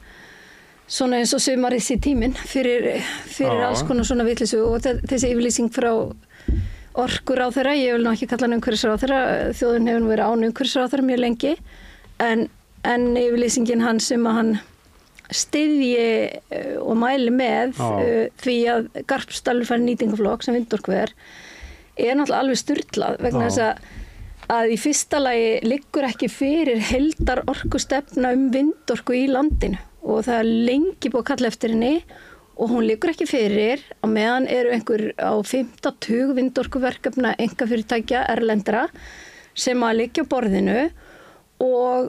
svona eins og sumarið í tíminn fyrir alls konar svona vitleysu og þessi yfirlýsing frá orkuráðherra, ég vil nú ekki kalla hann umhverfisráðherra, þjóðin hefur nú verið án umhverfisráðherra mjög lengi, en yfirlýsingin hans sem að hann styðji og mæli með því að Garpsdalur fær nýtingaflokk sem vindorkuver er náttúrulega alveg sturlað vegna þess að í fyrsta lagi liggur ekki fyrir heildar orkustefna vindorku í landinu og það er lengi búið að kalla eftir henni og hún liggur ekki fyrir á meðan eru einhver á 50 vindorkuverkefna einkafyrirtækja erlendra sem að liggja á borðinu og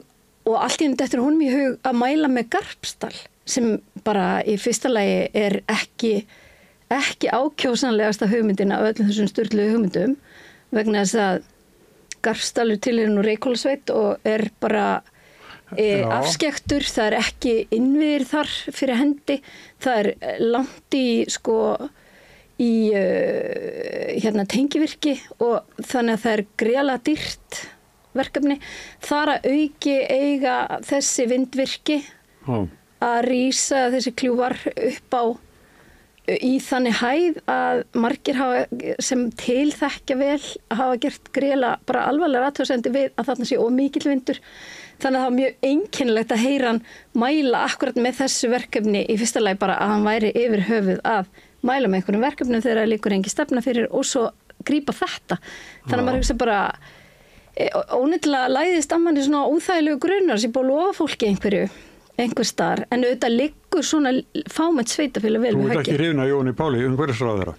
allt í einu dettur honum í hug að mæla með Garpsdal sem bara í fyrsta lagi er ekki ákjósanlegasta hugmyndin af öllum þessum sturluðu hugmyndum vegna þess að Garpsdalur tilheyrir nú Reykhólasveit og er bara afskektur, það er ekki innviðir þar fyrir hendi, það er langt í tengivirki og þannig að það er gríðarlega dýrt verkefni. Þar að auki eiga þessi vindvirki að rísa þessi kljúfar upp á í þannig hæð að margir sem tilþekkja vel hafa gert gríðarlega bara alvarlega athugasemdir við að þarna sé of mikill vindur. Þannig að það var mjög einkennilegt að heyra hann mæla akkurat með þessu verkefni í fyrsta lagi bara að hann væri yfir höfuð að mæla með einhverjum verkefnum þegar það liggur engin stefna fyrir og svo grípa þetta. Þannig að maður hugsa bara ónýttilega læðist að manni svona óþægilegu grunar sem búið að lofa fólki einhver staðar en auðvitað liggur svona fámennt sveitafélag vel við höggið. Þú ert ekki hrifin af Jóni Páli, umhverfisráðherra?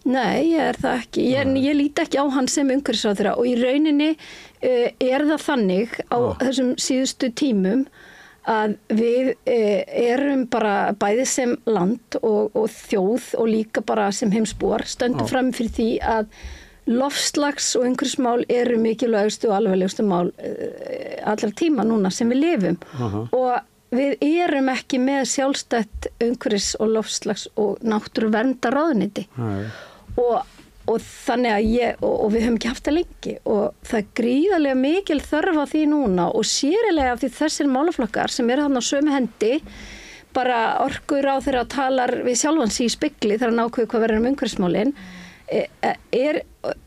Nei, ég er það ekki. Ég líti ekki á hann sem umhverfisráðherra og í rauninni er það þannig á þessum síðustu tímum að við erum bara bæði sem land og þjóð og líka bara sem heimsbúar stöndum fram fyrir því að loftslags- og umhverfismál eru mikilvægustu og alvarlegustu mál allra tíma núna sem við lifum og við erum ekki með sjálfstætt umhverfis- og loftslags- og náttúruverndarráðuneyti og þannig að og við höfum ekki haft það lengi og það er gríðarlega mikil þörf á því núna og sérilega af því þessir málaflokkar sem eru þarna á sömu hendi bara orkuráðherra talar við sjálfan sig í spegli þegar hann ákveður hvað verður umhverfismálin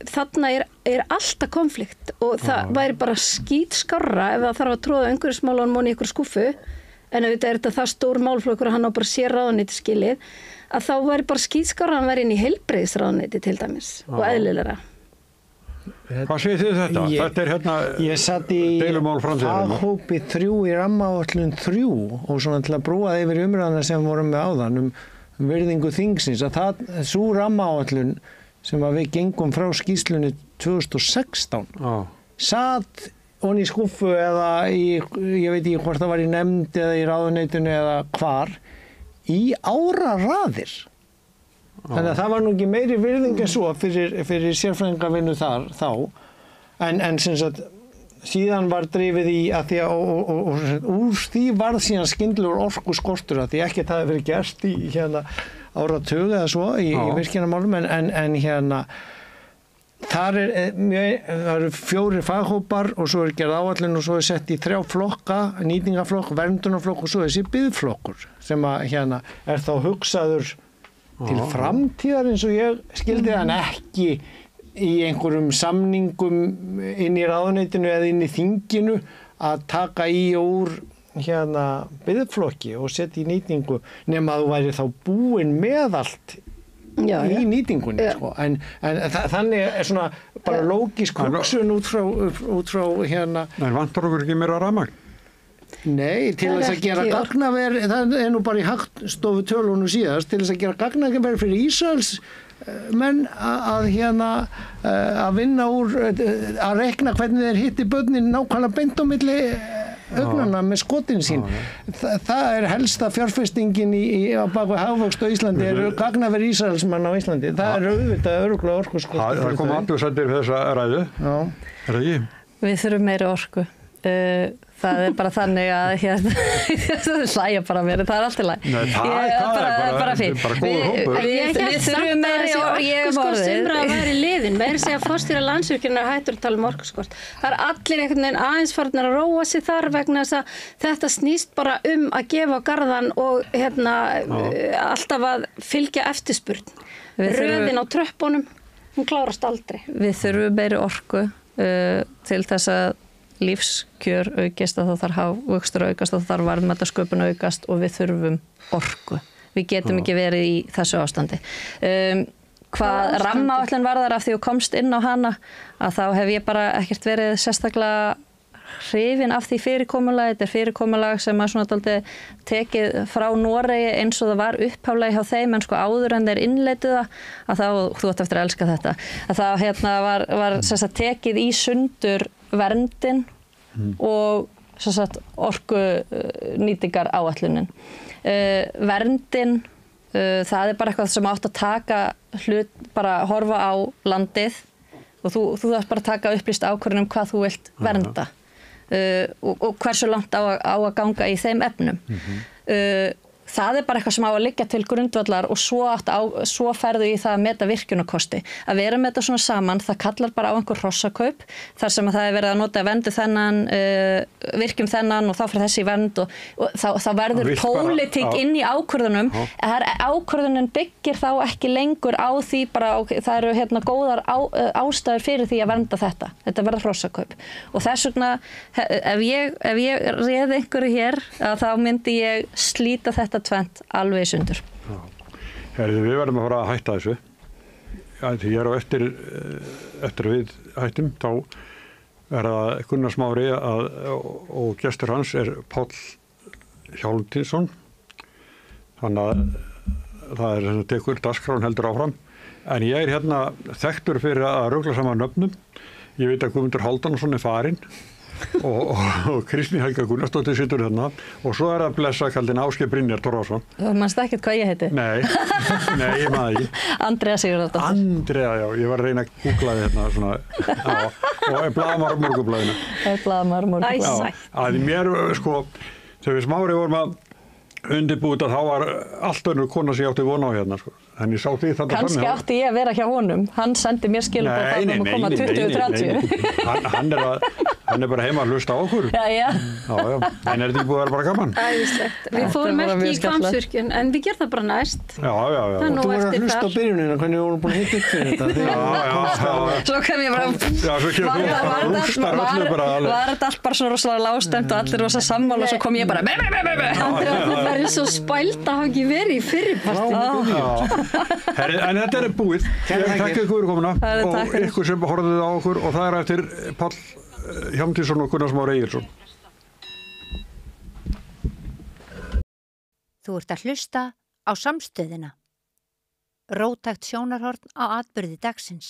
þarna er alltaf konflikt og það væri bara skítskárra ef það þarf að tróða umhverfismálunum í einhver skúffu en auðvitað er þetta það stór málflokkur að hann á bara sér ráðuneyti skilið, að þá væri bara skítskára hann væri inn í heilbrigðisráðuneyti til dæmis og eðlilegra. Hvað segir þið þetta? Þetta er hérna ég satt í deilumál framtíðarinnar. hópi 3 í rammaáætlun 3 og svona til að brúa yfir umræðana sem vorum með áðan virðingu þingsins að sú rammaáætlun sem að við gengum frá skýrslunni 2016 satt onni í skúffu eða ég veit ekki hvort það var í nefnd eða í ráðuneytinu eða hvar í áraraðir. Þannig að það var nú ekki meiri virðing en svo fyrir sérfræðingavinnu þá en sem sagt síðan var drifið í að því að og úr því varð síðan skyndilegur orkuskortur að því ekki það hefur verið gert í hérna áratug eða svo í virkjunarmálum en hérna þar eru 4 faghópar og svo er gerð áætlun og svo er sett í 3 flokka, nýtingaflokk, verndunarflokk og svo er þessi biðflokkur sem að hérna er þá hugsaður til framtíðar eins og ég skildi en ekki í einhverjum samningum inn í ráðuneytinu eða inn í þinginu að taka í og úr hérna biðflokki og setja í nýtingu nema að þú væri þá búin með allt í nýtingunni sko. en þannig er svona bara lógisk hugsun út frá hérna. En vantar okkur ekki meira rafmagn? Nei, til þess að gera gagnaver, það er nú bara í Hagstofu tölunum síðast, til þess að gera gagnaver fyrir Ísraels menn að hérna að vinna úr, að rekna hvernig þeir hitti börnin nákvæmlega beint á milli augnanna með skotin sín. Það er helsta fjárfestingin á baku hagvöxt á Íslandi, er gagnaver Ísraelsmann á Íslandi. Það er auðvitað örugglega orkuskort. Það kom athugasemdir fyrir þessa ræðu. Já. Er það ekki? Við þurfum meiri orku. Það er bara þannig að hérna, það hlæja bara mér, það er alltaf læg. Nei, það er bara góður hópur. Við þurfum meiri og ég hef orðið. Umræða væri liðin, meiri segja forstjóri Landsvirkjunar hættur að tala um orkuskort. Það er allir einhvern veginn aðeins farnir að róa sig þar vegna þess að þetta snýst bara að gefa garðan og hérna alltaf að fylgja eftirspurn. Röðin á tröppunum, hún klárast aldrei. Við þurfum meiri orku til þess að lífskjör aukist að það þarf hagvöxtur aukast að það þarf verðmætasköpun aukast og við þurfum orku. Við getum ekki verið í þessu ástandi. Hvað rammaáætlun varðar af því þú komst inn á hana að þá hef ég bara ekkert verið sérstaklega hrifin af því fyrirkomulag. Þetta er fyrirkomulag sem að svona dálítið tekið frá Noregi eins og það var upphaflega hjá þeim en sko áður en þeir innleituð það að þá, þú átt eftir að elska þetta, að þá hérna var sérstaklega tekið í sundur verndin og orku nýtingar áætlunin. Verndin, það er bara eitthvað sem átt að taka hlut, bara horfa á landið og þú þarf bara að taka upplýst ákvörðun hvað þú vilt vernda og hversu langt á að ganga í þeim efnum. Það er bara eitthvað sem á að liggja til grundvallar og svo ferðu í það að meta virkjunarkosti. Að vera með þetta svona saman, það kallar bara á einhver hrossakaup þar sem að það er verið að nota vendu þennan, virkjum þennan og þá fyrir þessi vend og þá verður pólitík inn í ákvörðunum. Ákvörðunin byggir þá ekki lengur á því bara, það eru hérna góðar ástæður fyrir því að vernda þetta. Þetta verður hrossakaup. Og þess vegna, ef ég réði einhverju hér, þá myndi ég slíta þetta tvent alveg í sundur. Við verðum að fara að hætta þessu. Því ég er á eftir við hættum, þá er það Gunnar Smári og gestur hans er Páll Hjálmtínsson. Þannig að það er þessi tekur dagskrán heldur áfram. En ég er hérna þekktur fyrir að rugla saman nöfnum. Ég veit að Guðmundur Halldórsson er farinn. og Kristín Helga Gunnarsdóttir situr þarna og svo er það blessakaldin Ásgeir Brynjar Torfason. Þú manst ekkert hvað ég heiti? Nei, ég maður ekki. Andrea Sigurðardóttir. Andrea, já, ég var að reyna að googla þið hérna svona, og blaðamaður Morgunblaðinu. Blaðamaður Morgunblaðinu. Að mér, sko, þegar við Smári vorum að undirbúið að þá var allt önnur kona sem ég átti von á hérna, sko. En ég sá því þetta kannski átti ég að vera hjá honum. Hann sendi mér skilabóð að koma 2030. Hann bara heima að hlusta á okkur. Já. En er þetta ekki búið að vera bara gaman? Æðislegt. Við fórum ekki í Hvammsvirkjun, en við gerum það bara næst. Já. Og þú var að hlusta á byrjunina, hvernig þú voru búin að hitta upp fyrir þetta. Já. Svo kem ég var þetta allt bara svona rosalega lágstemt og allir rosa sammála og svo kom ég bara Andrea, þú verður svo spælt að hafa ekki verið í fyrripartin. En þetta er búið. Takk ykkur fyrir komuna og ykkur sem horfðuð á okkur og það er eftir Páll Hjálmtýsson og Gunnar Smári Egilsson. Þú ert að hlusta á Samstöðina. Róttækt sjónarhorn á atburði dagsins.